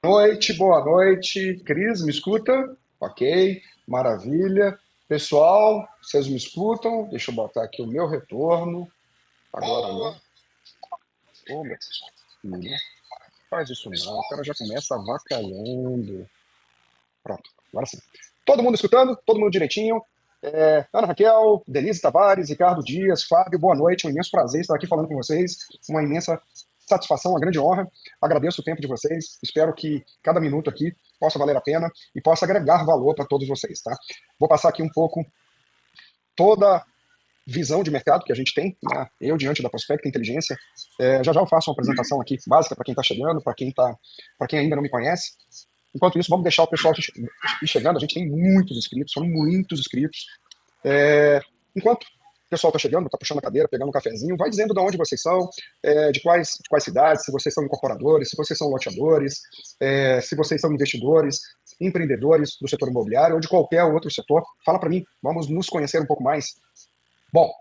Noite, boa noite. Cris, me escuta? Ok, maravilha. Pessoal, vocês me escutam? Deixa eu botar aqui o meu retorno. Agora não. Ô, meu filho, faz isso não. O cara já começa avacalhando. Pronto, agora sim. Todo mundo escutando? Todo mundo direitinho? Ana Raquel, Denise Tavares, Ricardo Dias, Fábio, boa noite. Um imenso prazer estar aqui falando com vocês. Uma imensa satisfação, uma grande honra. Agradeço o tempo de vocês. Espero que cada minuto aqui possa valer a pena e possa agregar valor para todos vocês, tá? Vou passar aqui um pouco toda a visão de mercado que a gente tem, né? Eu diante da Prospecta Inteligência. Já já eu faço uma apresentação aqui básica para quem está chegando, para quem ainda não me conhece. Enquanto isso, vamos deixar o pessoal ir chegando. A gente tem muitos inscritos, são muitos inscritos. Enquanto o pessoal está chegando, está puxando a cadeira, pegando um cafezinho, vai dizendo de onde vocês são, de quais cidades, se vocês são incorporadores, se vocês são loteadores, se vocês são investidores, empreendedores do setor imobiliário ou de qualquer outro setor. Fala para mim, vamos nos conhecer um pouco mais. Bom,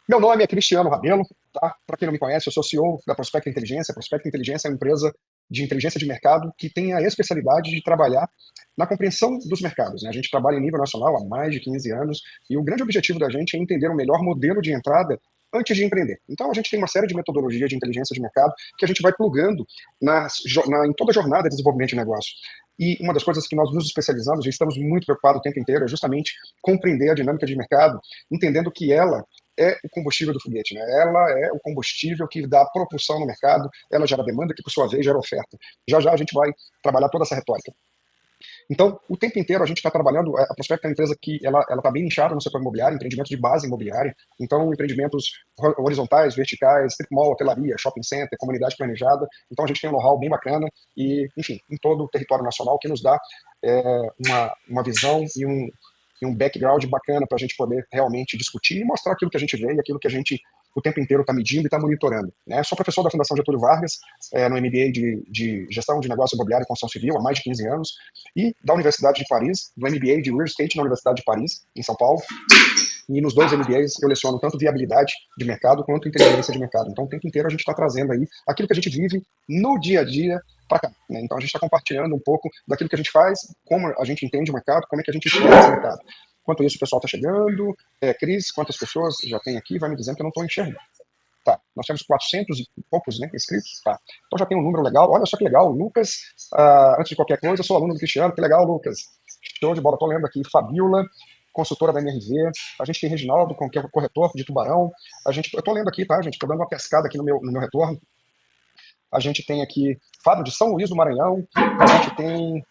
meu nome é Cristiano Rabelo, tá? Para quem não me conhece, eu sou CEO da Prospecta Inteligência. A Prospecta Inteligência é uma empresa de inteligência de mercado que tem a especialidade de trabalhar na compreensão dos mercados, né? A gente trabalha em nível nacional há mais de 15 anos e o grande objetivo da gente é entender o melhor modelo de entrada antes de empreender. Então, a gente tem uma série de metodologias de inteligência de mercado que a gente vai plugando em toda a jornada de desenvolvimento de negócio. E uma das coisas que nós nos especializamos, e estamos muito preocupados o tempo inteiro, é justamente compreender a dinâmica de mercado, entendendo que ela é o combustível do foguete, né? Ela é o combustível que dá propulsão no mercado, ela gera demanda, que por sua vez gera oferta. Já já a gente vai trabalhar toda essa retórica. Então, o tempo inteiro a gente está trabalhando, a Prospecta é uma empresa que ela está bem inchada no setor imobiliário, empreendimentos de base imobiliária, então empreendimentos horizontais, verticais, strip mall, hotelaria, shopping center, comunidade planejada, então a gente tem um know-how bem bacana e, enfim, em todo o território nacional que nos dá uma visão e um background bacana para a gente poder realmente discutir e mostrar aquilo que a gente vê e aquilo que a gente o tempo inteiro está medindo e está monitorando. Né? Sou professor da Fundação Getúlio Vargas, no MBA de Gestão de Negócio Imobiliário e Construção Civil há mais de 15 anos, e da Universidade de Paris, do MBA de Real Estate na Universidade de Paris, em São Paulo. E nos dois MBAs eu leciono tanto viabilidade de mercado quanto inteligência de mercado. Então, o tempo inteiro a gente está trazendo aí aquilo que a gente vive no dia a dia para cá. Né? Então, a gente está compartilhando um pouco daquilo que a gente faz, como a gente entende o mercado, como é que a gente enxerga esse mercado. Enquanto isso, o pessoal está chegando. Cris, quantas pessoas já tem aqui? Vai me dizendo que eu não estou enxergando. Tá, nós temos 400 e poucos, né, inscritos. Tá. Então já tem um número legal. Olha só que legal, Lucas. Antes de qualquer coisa, eu sou aluno do Cristiano. Que legal, Lucas. Show de bola. Estou lendo aqui Fabiola, consultora da MRV. A gente tem Reginaldo, que é corretor de Tubarão. Eu estou lendo aqui, tá, gente? Estou dando uma pescada aqui no meu retorno. A gente tem aqui Fábio de São Luís do Maranhão. A gente tem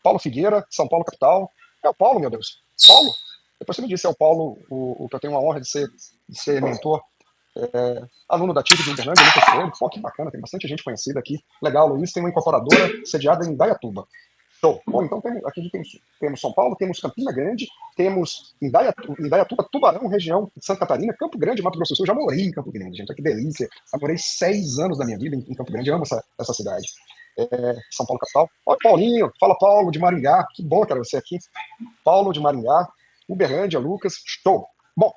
Paulo Figueira, São Paulo capital. É o Paulo, meu Deus. Paulo? Depois você me disse, é o Paulo, o que eu tenho a honra de ser mentor, aluno da TIG de Uberlândia, Lucas Coelho. Pô, que bacana, tem bastante gente conhecida aqui. Legal, Luiz tem uma incorporadora sediada em Indaiatuba. Show. Bom, então aqui temos São Paulo, temos Campina Grande, temos Indaiatuba, Tubarão, região de Santa Catarina, Campo Grande, Mato Grosso do Sul. Eu já morei em Campo Grande, gente, que delícia. Eu morei 6 anos da minha vida em Campo Grande, eu amo essa cidade. São Paulo capital. Olha, Paulinho, fala Paulo de Maringá, que bom, cara, você aqui. Paulo de Maringá, Uberlândia, Lucas, show. Bom,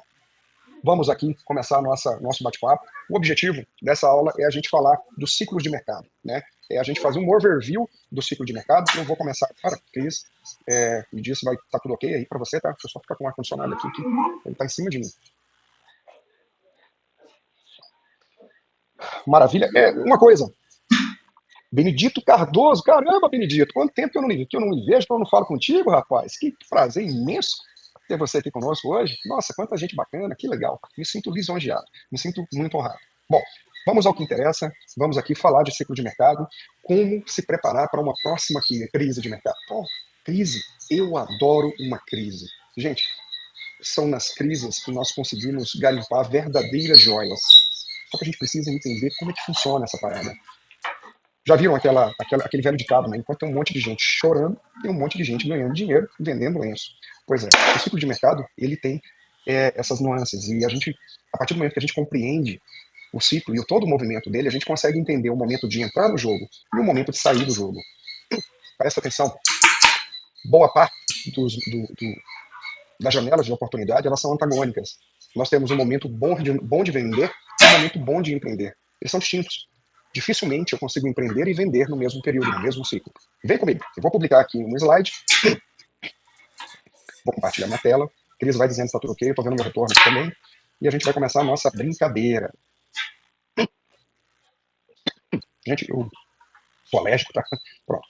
vamos aqui começar nosso bate-papo. O objetivo dessa aula é a gente falar dos ciclos de mercado, né? É a gente fazer um overview do ciclo de mercado. Eu vou começar. Cara, Cris, me diz se vai estar tudo ok aí para você, tá? Deixa eu só ficar com o ar-condicionado aqui, que ele está em cima de mim. Maravilha. Uma coisa, Benedito Cardoso, caramba, Benedito, quanto tempo que eu não me vejo, que eu não falo contigo, rapaz? Que prazer imenso ter você aqui conosco hoje. Nossa, quanta gente bacana, que legal. Me sinto lisonjeado, me sinto muito honrado. Bom, vamos ao que interessa, vamos aqui falar de ciclo de mercado, como se preparar para uma próxima crise de mercado. Pô, crise, eu adoro uma crise. Gente, são nas crises que nós conseguimos garimpar verdadeiras joias. Só que a gente precisa entender como é que funciona essa parada. Já viram aquele velho ditado, né? Enquanto tem um monte de gente chorando, tem um monte de gente ganhando dinheiro vendendo lenço. Pois é, o ciclo de mercado, ele tem essas nuances. E a partir do momento que a gente compreende o ciclo e todo o movimento dele, a gente consegue entender o momento de entrar no jogo e o momento de sair do jogo. Presta atenção. Boa parte das janelas de oportunidade, elas são antagônicas. Nós temos um momento bom de vender e um momento bom de empreender. Eles são distintos. Dificilmente eu consigo empreender e vender no mesmo período, no mesmo ciclo. Vem comigo, eu vou publicar aqui um slide, vou compartilhar minha tela, Cris vai dizendo se está tudo ok, eu estou vendo meu retorno aqui também, e a gente vai começar a nossa brincadeira. Gente, eu sou alérgico, tá? Pronto,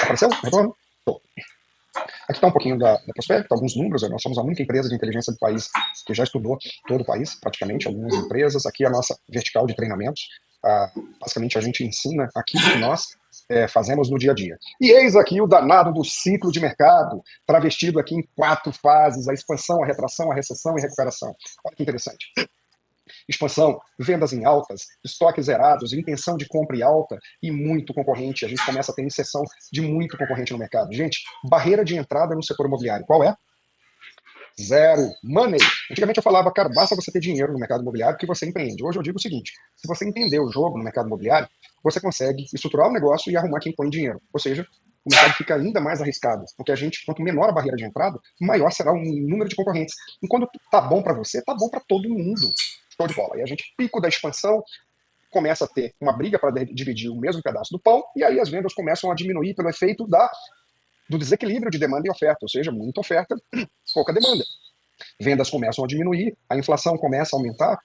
apareceu? Retorno? Tô. Aqui está um pouquinho da Prospect, alguns números. Nós somos a única empresa de inteligência do país que já estudou todo o país, praticamente, algumas empresas. Aqui é a nossa vertical de treinamentos. Basicamente, a gente ensina aquilo que nós fazemos no dia a dia. E eis aqui o danado do ciclo de mercado, travestido aqui em 4 fases: a expansão, a retração, a recessão e a recuperação. Olha que interessante. Expansão, vendas em altas, estoques zerados, intenção de compra em alta e muito concorrente. A gente começa a ter inserção de muito concorrente no mercado. Gente, barreira de entrada no setor imobiliário, qual é? Zero. Money. Antigamente eu falava, cara, basta você ter dinheiro no mercado imobiliário que você empreende. Hoje eu digo o seguinte: se você entender o jogo no mercado imobiliário, você consegue estruturar o negócio e arrumar quem põe dinheiro. Ou seja, o mercado fica ainda mais arriscado, porque a gente, quanto menor a barreira de entrada, maior será o número de concorrentes. E quando tá bom para você, tá bom para todo mundo. Show de bola. E a gente, pico da expansão, começa a ter uma briga para dividir o mesmo pedaço do pão, e aí as vendas começam a diminuir pelo efeito do desequilíbrio de demanda e oferta, ou seja, muita oferta, pouca demanda. Vendas começam a diminuir, a inflação começa a aumentar,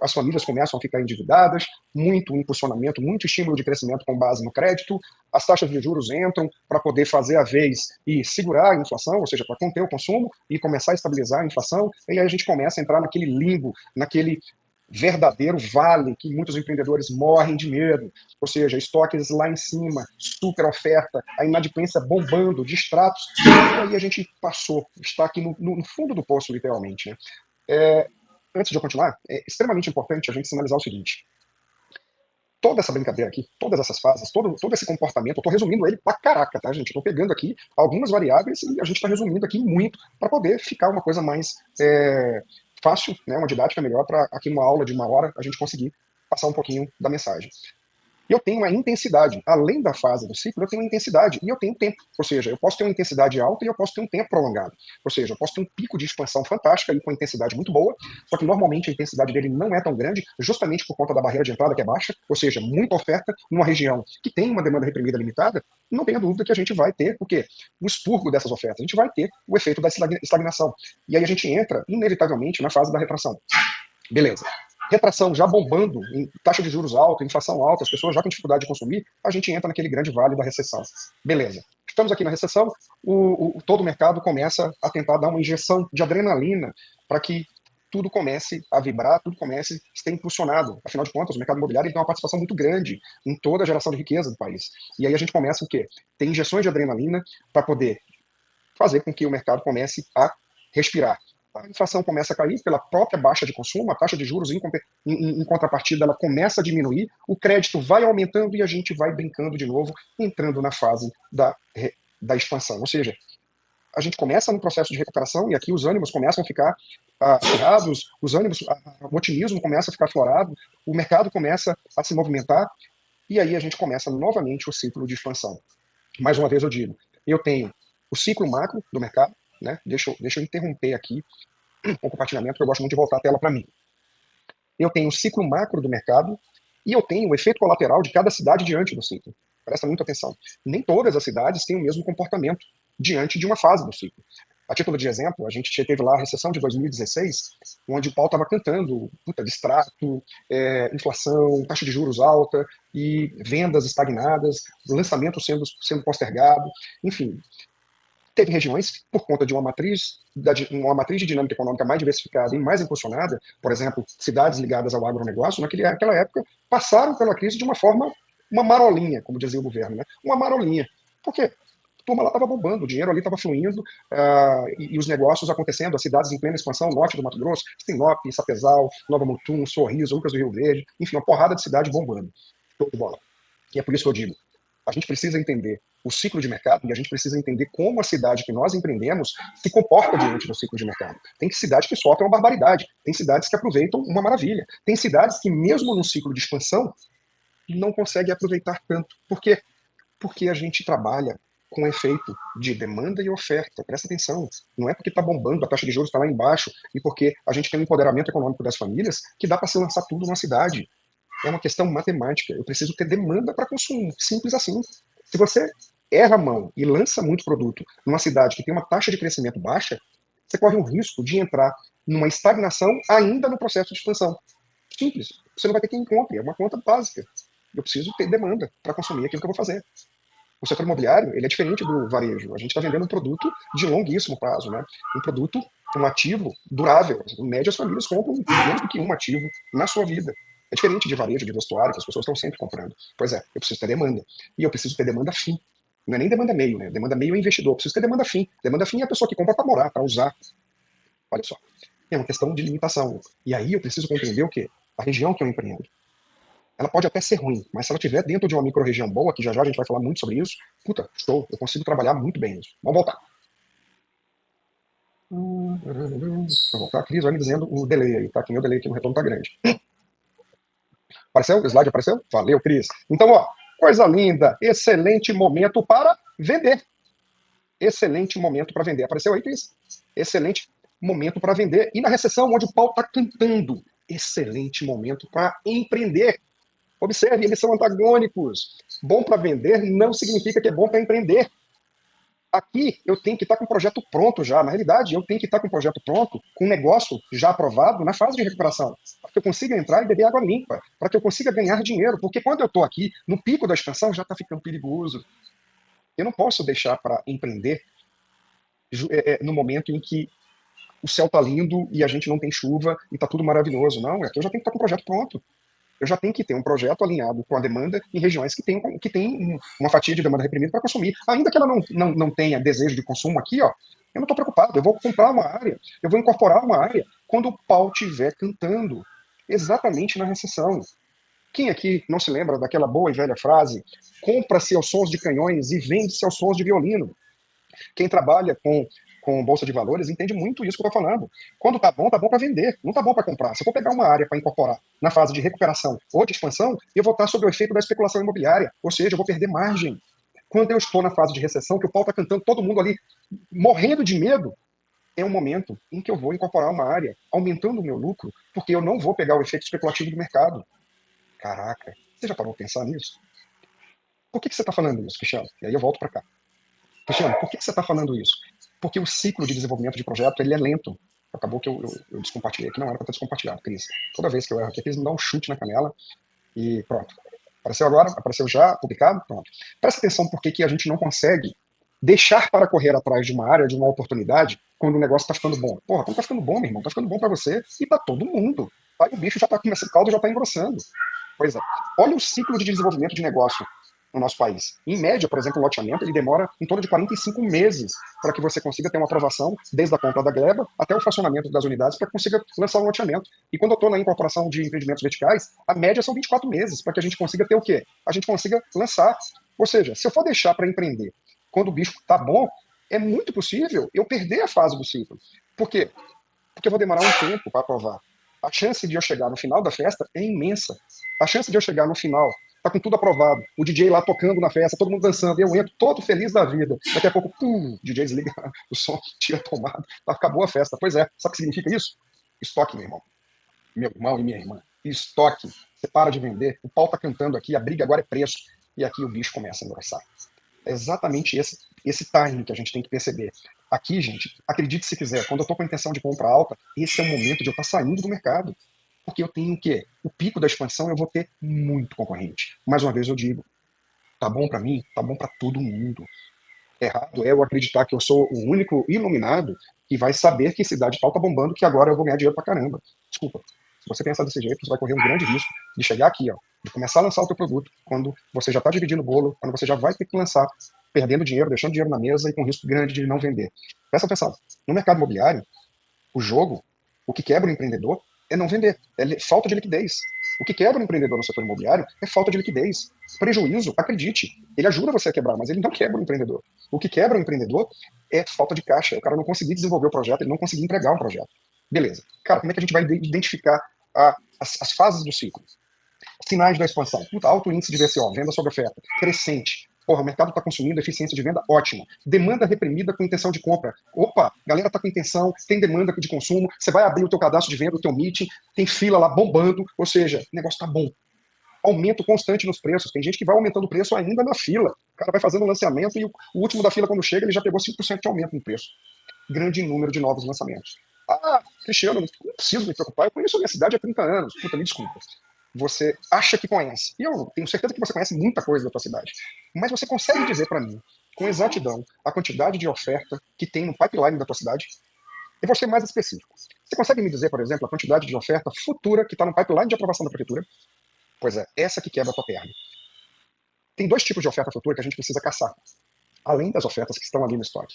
as famílias começam a ficar endividadas, muito impulsionamento, muito estímulo de crescimento com base no crédito, as taxas de juros entram para poder fazer a vez e segurar a inflação, ou seja, para conter o consumo e começar a estabilizar a inflação, e aí a gente começa a entrar naquele limbo, naquele verdadeiro vale que muitos empreendedores morrem de medo, ou seja, estoques lá em cima, super oferta, a inadimplência bombando, distratos, e aí a gente passou, está aqui no fundo do poço, literalmente. Né? Antes de eu continuar, é extremamente importante a gente sinalizar o seguinte: toda essa brincadeira aqui, todas essas fases, todo esse comportamento, eu estou resumindo ele pra caraca, tá, gente? Estou pegando aqui algumas variáveis e a gente está resumindo aqui muito para poder ficar uma coisa mais fácil, né, uma didática melhor para aqui numa aula de 1 hora a gente conseguir passar um pouquinho da mensagem. Eu tenho uma intensidade. Além da fase do ciclo, eu tenho uma intensidade e eu tenho tempo. Ou seja, eu posso ter uma intensidade alta e eu posso ter um tempo prolongado. Ou seja, eu posso ter um pico de expansão fantástica e com intensidade muito boa, só que normalmente a intensidade dele não é tão grande, justamente por conta da barreira de entrada que é baixa, ou seja, muita oferta numa região que tem uma demanda reprimida limitada. Não tenha dúvida que a gente vai ter o quê? O expurgo dessas ofertas. A gente vai ter o efeito da estagnação. E aí a gente entra, inevitavelmente, na fase da retração. Beleza. Retração já bombando, em taxa de juros alta, inflação alta, as pessoas já com dificuldade de consumir, a gente entra naquele grande vale da recessão. Beleza. Estamos aqui na recessão, todo o mercado começa a tentar dar uma injeção de adrenalina para que tudo comece a vibrar, tudo comece a ser impulsionado. Afinal de contas, o mercado imobiliário tem uma participação muito grande em toda a geração de riqueza do país. E aí a gente começa o quê? Ter injeções de adrenalina para poder fazer com que o mercado comece a respirar. A inflação começa a cair pela própria baixa de consumo, a taxa de juros em contrapartida ela começa a diminuir, o crédito vai aumentando e a gente vai brincando de novo, entrando na fase da expansão. Ou seja, a gente começa no processo de recuperação e aqui os ânimos começam a ficar acirrados, o otimismo começa a ficar aflorado, o mercado começa a se movimentar e aí a gente começa novamente o ciclo de expansão. Mais uma vez eu digo, eu tenho o ciclo macro do mercado, né? Deixa eu interromper aqui o compartilhamento, porque eu gosto muito de voltar a tela para mim. Eu tenho o ciclo macro do mercado e eu tenho o efeito colateral de cada cidade diante do ciclo. Presta muita atenção. Nem todas as cidades têm o mesmo comportamento diante de uma fase do ciclo. A título de exemplo, a gente teve lá a recessão de 2016, onde o pau estava cantando, distrato, inflação, taxa de juros alta e vendas estagnadas, lançamento sendo postergado, enfim. Teve regiões, por conta de uma matriz de dinâmica econômica mais diversificada e mais impulsionada, por exemplo, cidades ligadas ao agronegócio, naquela época, passaram pela crise de uma forma, uma marolinha, como dizia o governo, né? Uma marolinha. Por quê? A turma lá estava bombando, o dinheiro ali estava fluindo e os negócios acontecendo, as cidades em plena expansão, norte do Mato Grosso, Sinop, Sapezal, Nova Mutum, Sorriso, Lucas do Rio Verde, enfim, uma porrada de cidade bombando. Show de bola. E é por isso que eu digo, a gente precisa entender o ciclo de mercado e a gente precisa entender como a cidade que nós empreendemos se comporta diante do ciclo de mercado. Tem cidades que sofrem uma barbaridade, tem cidades que aproveitam uma maravilha, tem cidades que mesmo no ciclo de expansão não conseguem aproveitar tanto. Por quê? Porque a gente trabalha com efeito de demanda e oferta. Presta atenção. Não é porque está bombando, a taxa de juros está lá embaixo e porque a gente tem um empoderamento econômico das famílias que dá para se lançar tudo numa cidade. É uma questão matemática. Eu preciso ter demanda para consumo. Simples assim. Se você erra a mão e lança muito produto numa cidade que tem uma taxa de crescimento baixa, você corre um risco de entrar numa estagnação ainda no processo de expansão. Simples. Você não vai ter quem compre. É uma conta básica. Eu preciso ter demanda para consumir aquilo que eu vou fazer. O setor imobiliário, ele é diferente do varejo. A gente está vendendo um produto de longuíssimo prazo, né? Um produto, um ativo durável. Em média, as famílias compram menos do que um ativo na sua vida. É diferente de varejo, de vestuário, que as pessoas estão sempre comprando. Pois é, eu preciso ter demanda. E eu preciso ter demanda fim. Não é nem demanda meio, né? Demanda meio é investidor. Eu preciso ter demanda fim. Demanda fim é a pessoa que compra para morar, para usar. Olha só. É uma questão de limitação. E aí eu preciso compreender o quê? A região que eu empreendo. Ela pode até ser ruim, mas se ela estiver dentro de uma micro-região boa, que já já a gente vai falar muito sobre isso, puta, estou, eu consigo trabalhar muito bem nisso. Vamos voltar. Vou voltar, a Cris vai me dizendo o delay aí, tá? Que meu delay aqui no retorno tá grande. Apareceu? O slide apareceu? Valeu, Cris. Então, ó, coisa linda, excelente momento para vender. Excelente momento para vender. Apareceu aí, Cris? Excelente momento para vender. E na recessão, onde o pau está cantando, excelente momento para empreender. Observe, eles são antagônicos. Bom para vender não significa que é bom para empreender. Aqui eu tenho que estar com o projeto pronto já. Na realidade, eu tenho que estar com o projeto pronto, com o negócio já aprovado na fase de recuperação, para que eu consiga entrar e beber água limpa, para que eu consiga ganhar dinheiro. Porque quando eu estou aqui, no pico da expansão, já está ficando perigoso. Eu não posso deixar para empreender no momento em que o céu está lindo e a gente não tem chuva e está tudo maravilhoso. Não, aqui eu já tenho que estar com o projeto pronto. Eu já tenho que ter um projeto alinhado com a demanda em regiões que tem uma fatia de demanda reprimida para consumir. Ainda que ela não tenha desejo de consumo aqui, ó, eu não estou preocupado. Eu vou comprar uma área, eu vou incorporar uma área quando o pau estiver cantando, exatamente na recessão. Quem aqui não se lembra daquela boa e velha frase: compra-se aos sons de canhões e vende-se aos sons de violino? Quem trabalha com bolsa de valores entende muito isso que eu estou falando. Quando tá bom para vender, não tá bom para comprar. Se eu for pegar uma área para incorporar na fase de recuperação ou de expansão, eu vou estar sob o efeito da especulação imobiliária, ou seja, eu vou perder margem. Quando eu estou na fase de recessão, que o pau está cantando, todo mundo ali morrendo de medo, é um momento em que eu vou incorporar uma área, aumentando o meu lucro, porque eu não vou pegar o efeito especulativo do mercado. Caraca, você já parou para pensar nisso? Por que você está falando isso, Cristiano? E aí eu volto para cá. Cristiano, por que você está falando isso? Porque o ciclo de desenvolvimento de projeto ele é lento. Acabou que eu descompartilhei aqui, não era para ter descompartilhado, Cris. Toda vez que eu erro aqui, a Cris me dá um chute na canela e pronto. Apareceu agora? Apareceu já? Publicado? Pronto. Presta atenção por que a gente não consegue deixar para correr atrás de uma área, de uma oportunidade, quando o negócio está ficando bom. Porra, quando está ficando bom, meu irmão, está ficando bom para você e para todo mundo. Aí o bicho já está começando, o caldo já está engrossando. Pois é. Olha o ciclo de desenvolvimento de negócio no nosso país. Em média, por exemplo, o loteamento ele demora em torno de 45 meses para que você consiga ter uma aprovação, desde a compra da gleba até o fracionamento das unidades, para que consiga lançar um loteamento. E quando eu estou na incorporação de empreendimentos verticais, a média são 24 meses para que a gente consiga ter o quê? A gente consiga lançar. Ou seja, se eu for deixar para empreender quando o bicho está bom, é muito possível eu perder a fase do ciclo. Por quê? Porque eu vou demorar um tempo para aprovar. A chance de eu chegar no final da festa é imensa. A chance de eu chegar no final, tá com tudo aprovado, o DJ lá tocando na festa, todo mundo dançando, eu entro todo feliz da vida. Daqui a pouco, pum, o DJ desliga o som, tira a tomada, acabou a festa. Pois é, sabe o que significa isso? Estoque, meu irmão e minha irmã. Estoque. Você para de vender, o pau tá cantando aqui, a briga agora é preço. E aqui o bicho começa a engrossar. É exatamente esse timing que a gente tem que perceber. Aqui, gente, acredite se quiser, quando eu estou com a intenção de compra alta, esse é o momento de eu estar saindo do mercado. Porque eu tenho o quê? O pico da expansão eu vou ter muito concorrente. Mais uma vez eu digo, tá bom para mim? Tá bom para todo mundo. Errado é eu acreditar que eu sou o único iluminado que vai saber que cidade tal tá bombando, que agora eu vou ganhar dinheiro pra caramba. Desculpa. Se você pensar desse jeito, você vai correr um grande risco de chegar aqui, ó, de começar a lançar o teu produto quando você já está dividindo o bolo, quando você já vai ter que lançar, perdendo dinheiro, deixando dinheiro na mesa e com risco grande de não vender. Presta atenção. No mercado imobiliário, o jogo, o que quebra o empreendedor é não vender, é falta de liquidez. O que quebra o empreendedor no setor imobiliário é falta de liquidez. Prejuízo, acredite, ele ajuda você a quebrar, mas ele não quebra o empreendedor. O que quebra o empreendedor é falta de caixa. O cara não conseguir desenvolver o projeto, ele não conseguir entregar um projeto. Beleza. Cara, como é que a gente vai identificar as fases do ciclo? Sinais da expansão. Puta, alto índice de VCO, venda sobre oferta, crescente. Porra, o mercado está consumindo, eficiência de venda ótima. Demanda reprimida com intenção de compra. Opa, galera está com intenção, tem demanda de consumo, você vai abrir o teu cadastro de venda, o teu meeting, tem fila lá bombando, ou seja, o negócio está bom. aumento constante nos preços. Tem gente que vai aumentando o preço ainda na fila. O cara vai fazendo lançamento e o último da fila, quando chega, ele já pegou 5% de aumento no preço. Grande número de novos lançamentos. Ah, Cristiano, não preciso me preocupar, eu conheço a minha cidade há 30 anos. Puta, me desculpa. Você acha que conhece. E eu tenho certeza que você conhece muita coisa da tua cidade. Mas você consegue dizer para mim, com exatidão, a quantidade de oferta que tem no pipeline da tua cidade? Eu vou ser mais específico. Você consegue me dizer, por exemplo, a quantidade de oferta futura que está no pipeline de aprovação da prefeitura? Pois é, essa que quebra a tua perna. Tem dois tipos de oferta futura que a gente precisa caçar, além das ofertas que estão ali no estoque.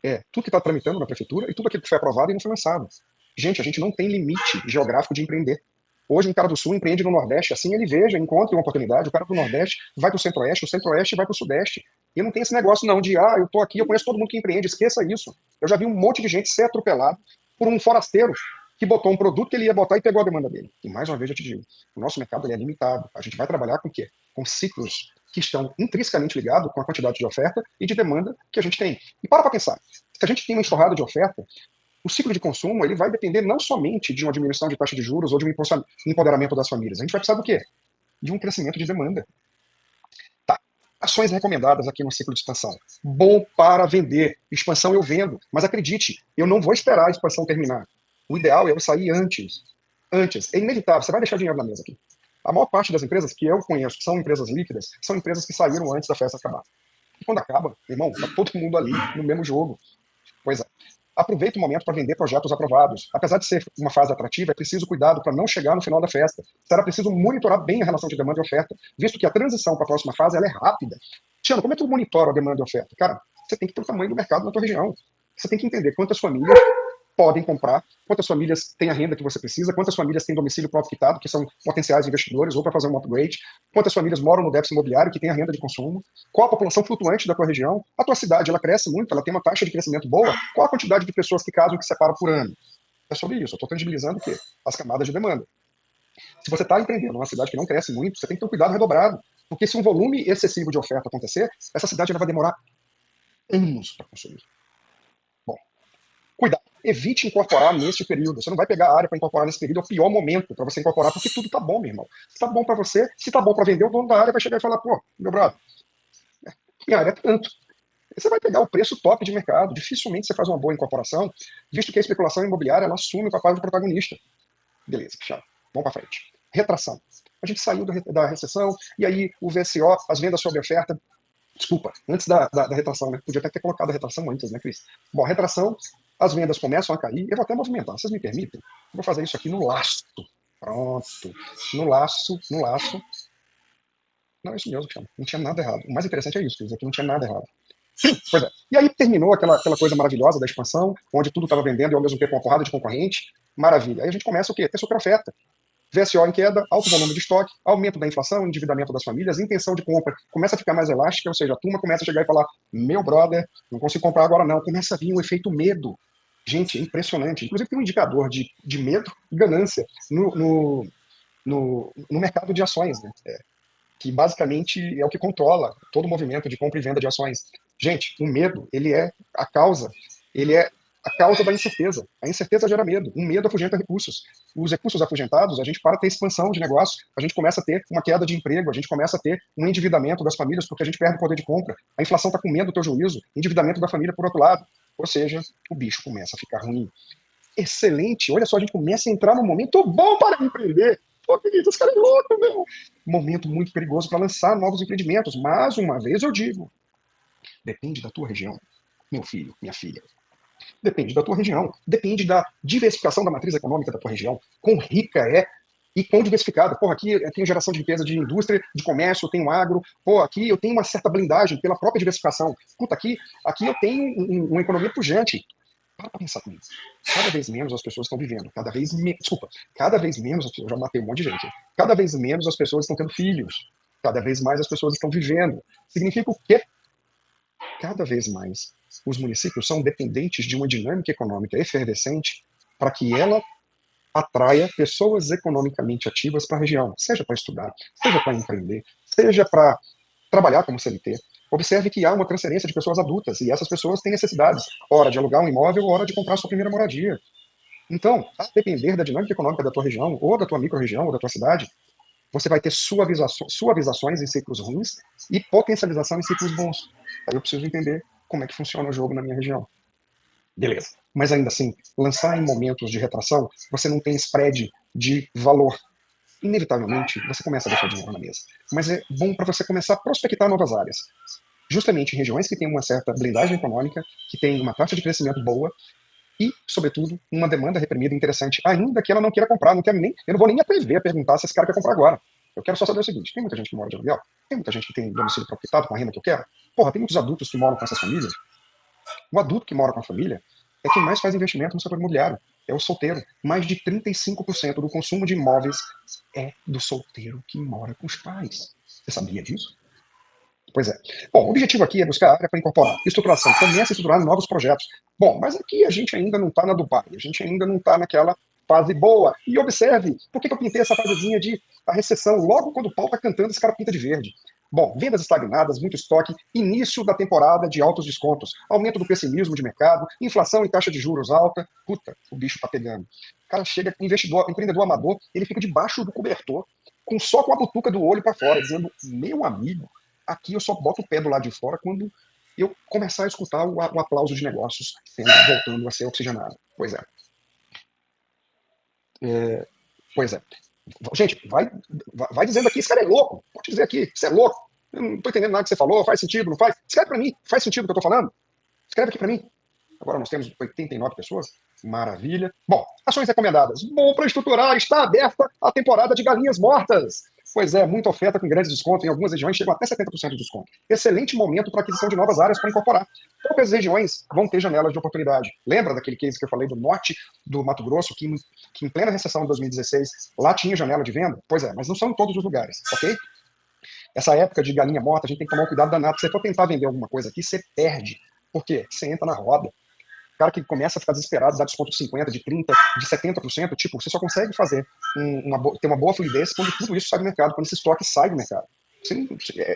É tudo que está tramitando na prefeitura e tudo aquilo que foi aprovado e não foi lançado. Gente, a gente não tem limite geográfico de empreender. Hoje, um cara do Sul empreende no Nordeste, assim ele veja, encontre uma oportunidade. O cara do Nordeste vai para o Centro-Oeste vai para o Sudeste. E não tem esse negócio não de, eu tô aqui, eu conheço todo mundo que empreende, esqueça isso. Eu já vi um monte de gente ser atropelado por um forasteiro que botou um produto que ele ia botar e pegou a demanda dele. E mais uma vez eu te digo, o nosso mercado ele é limitado. A gente vai trabalhar com o quê? Com ciclos que estão intrinsecamente ligados com a quantidade de oferta e de demanda que a gente tem. E para pensar, se a gente tem uma enxurrada de oferta, o ciclo de consumo ele vai depender não somente de uma diminuição de taxa de juros ou de um empoderamento das famílias. A gente vai precisar do quê? De um crescimento de demanda. Tá. Ações recomendadas aqui no ciclo de expansão. Bom para vender. Expansão eu vendo. Mas acredite, eu não vou esperar a expansão terminar. O ideal é eu sair antes. Antes. É inevitável. Você vai deixar dinheiro na mesa aqui. A maior parte das empresas que eu conheço, que são empresas líquidas, são empresas que saíram antes da festa acabar. E quando acaba, irmão, tá todo mundo ali no mesmo jogo. Pois é. Aproveita o momento para vender projetos aprovados. Apesar de ser uma fase atrativa, é preciso cuidado para não chegar no final da festa. Será preciso monitorar bem a relação de demanda e oferta, visto que a transição para a próxima fase ela é rápida. Tiano, como é que tu monitora a demanda e oferta? Cara, você tem que ter o tamanho do mercado na tua região. Você tem que entender quantas famílias podem comprar, quantas famílias têm a renda que você precisa, quantas famílias têm domicílio próprio quitado, que são potenciais investidores, ou para fazer um upgrade, quantas famílias moram no déficit imobiliário, que tem a renda de consumo, qual a população flutuante da tua região, a tua cidade, ela cresce muito, ela tem uma taxa de crescimento boa, qual a quantidade de pessoas que casam e que separam por ano? É sobre isso, eu estou tangibilizando o quê? As camadas de demanda. Se você está empreendendo numa cidade que não cresce muito, você tem que ter um cuidado redobrado, porque se um volume excessivo de oferta acontecer, essa cidade ela vai demorar anos para consumir. Bom, cuidado. Evite incorporar neste período. Você não vai pegar a área para incorporar nesse período, é o pior momento para você incorporar, porque tudo tá bom, meu irmão. Se tá bom para você, se tá bom para vender, o dono da área vai chegar e falar, pô, meu brother, minha área é tanto. Você vai pegar o preço top de mercado. Dificilmente você faz uma boa incorporação, visto que a especulação imobiliária ela assume o papel de protagonista. Beleza, fechado. Vamos para frente. Retração. A gente saiu da recessão, e aí o VSO, as vendas sob oferta. Desculpa, antes da retração, né? Podia até ter colocado a retração antes, né, Cris? Bom, a retração, as vendas começam a cair, eu vou até movimentar, vocês me permitem? Eu vou fazer isso aqui no laço. Pronto. No laço, no laço. Não, é isso mesmo, chama. Não tinha nada errado. O mais interessante é isso, Cris, aqui não tinha nada errado. Pois é. E aí terminou aquela coisa maravilhosa da expansão, onde tudo estava vendendo e ao mesmo tempo uma porrada de concorrente. Maravilha. Aí a gente começa o quê? Ter super oferta. VSO em queda, alto volume de estoque, aumento da inflação, endividamento das famílias, intenção de compra começa a ficar mais elástica, ou seja, a turma começa a chegar e falar, meu brother, não consigo comprar agora não. Começa a vir um efeito medo. Gente, é impressionante. Inclusive tem um indicador de medo e ganância no mercado de ações, né? Que basicamente é o que controla todo o movimento de compra e venda de ações. Gente, o medo, ele é a causa da incerteza. A incerteza gera medo. O medo afugenta recursos. Os recursos afugentados, a gente para ter expansão de negócio, a gente começa a ter uma queda de emprego, a gente começa a ter um endividamento das famílias porque a gente perde o poder de compra. A inflação está comendo o teu juízo, endividamento da família por outro lado. Ou seja, o bicho começa a ficar ruim. Excelente, olha só, a gente começa a entrar num momento bom para empreender. Pô, querido, esse cara é louco, meu. Momento muito perigoso para lançar novos empreendimentos. Mais uma vez eu digo, depende da tua região, meu filho, minha filha. Depende da tua região, depende da diversificação da matriz econômica da tua região, quão rica é e quão diversificada. Porra, aqui eu tenho geração de riqueza de indústria, de comércio, eu tenho agro. Pô, aqui eu tenho uma certa blindagem pela própria diversificação. Puta, aqui eu tenho uma economia pujante. Para pensar comigo. Cada vez menos as pessoas estão vivendo. Cada vez menos, eu já matei um monte de gente. Cada vez menos as pessoas estão tendo filhos. Cada vez mais as pessoas estão vivendo. Significa o quê? Cada vez mais os municípios são dependentes de uma dinâmica econômica efervescente para que ela atraia pessoas economicamente ativas para a região, seja para estudar, seja para empreender, seja para trabalhar como CLT. Observe que há uma transferência de pessoas adultas e essas pessoas têm necessidades, hora de alugar um imóvel, hora de comprar sua primeira moradia. Então, a depender da dinâmica econômica da tua região, ou da tua micro-região, ou da tua cidade, você vai ter suavizações em ciclos ruins e potencialização em ciclos bons. Aí eu preciso entender como é que funciona o jogo na minha região. Beleza. Mas ainda assim, lançar em momentos de retração, você não tem spread de valor. Inevitavelmente, você começa a deixar dinheiro na mesa. Mas é bom para você começar a prospectar novas áreas. Justamente em regiões que têm uma certa blindagem econômica, que têm uma taxa de crescimento boa e, sobretudo, uma demanda reprimida interessante, ainda que ela não queira comprar. Não quero nem, eu não vou nem me atrever a perguntar se esse cara quer comprar agora. Eu quero só saber o seguinte: tem muita gente que mora de aluguel? Tem muita gente que tem domicílio proprietado com a renda que eu quero? Porra, tem muitos adultos que moram com essas famílias? O adulto que mora com a família é quem mais faz investimento no setor imobiliário. É o solteiro. Mais de 35% do consumo de imóveis é do solteiro que mora com os pais. Você sabia disso? Pois é. Bom, o objetivo aqui é buscar área para incorporar. Estruturação. Começa a estruturar novos projetos. Bom, mas aqui a gente ainda não está na Dubai. A gente ainda não está naquela fase boa. E observe, por que eu pintei essa fasezinha de a recessão? Logo quando o pau está cantando, esse cara pinta de verde. Bom, vendas estagnadas, muito estoque, início da temporada de altos descontos, aumento do pessimismo de mercado, inflação e taxa de juros alta. Puta, o bicho tá pegando. O cara chega, investidor, empreendedor amador, ele fica debaixo do cobertor, só com a butuca do olho para fora, dizendo: meu amigo, aqui eu só boto o pé do lado de fora quando eu começar a escutar o aplauso de negócios voltando a ser oxigenado. Pois é. Pois é. Gente, vai dizendo aqui, esse cara é louco. Pode dizer aqui, você é louco. Eu não estou entendendo nada que você falou, faz sentido, não faz? Escreve para mim, faz sentido o que eu estou falando? Escreve aqui para mim. Agora nós temos 89 pessoas. Maravilha. Bom, ações recomendadas. Bom para estruturar, está aberta a temporada de galinhas mortas. Pois é, muita oferta com grandes descontos. Em algumas regiões chegam até 70% de desconto. Excelente momento para aquisição de novas áreas para incorporar. Poucas regiões vão ter janelas de oportunidade. Lembra daquele case que eu falei do norte do Mato Grosso, que em plena recessão de 2016, lá tinha janela de venda? Pois é, mas não são em todos os lugares, ok? Essa época de galinha morta, a gente tem que tomar um cuidado danado. Se você for tentar vender alguma coisa aqui, você perde. Por quê? Você entra na roda. O cara que começa a ficar desesperado, dá desconto de 50%, de 30%, de 70%, tipo, você só consegue fazer ter uma boa fluidez quando tudo isso sai do mercado, quando esse estoque sai do mercado.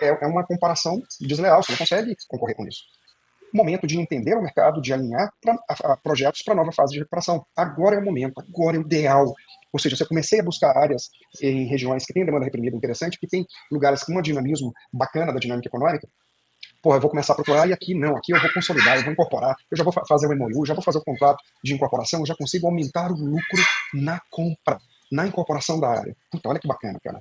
É uma comparação desleal, você não consegue concorrer com isso. Momento de entender o mercado, de alinhar projetos para a nova fase de recuperação. Agora é o momento, agora é o ideal. Ou seja, se eu comecei a buscar áreas em regiões que têm demanda reprimida interessante, que tem lugares com um dinamismo bacana da dinâmica econômica, porra, eu vou começar a procurar e aqui não, aqui eu vou consolidar, eu vou incorporar, eu já vou fazer o MOU, já vou fazer o contrato de incorporação, eu já consigo aumentar o lucro na compra, na incorporação da área. Puta, olha que bacana, cara.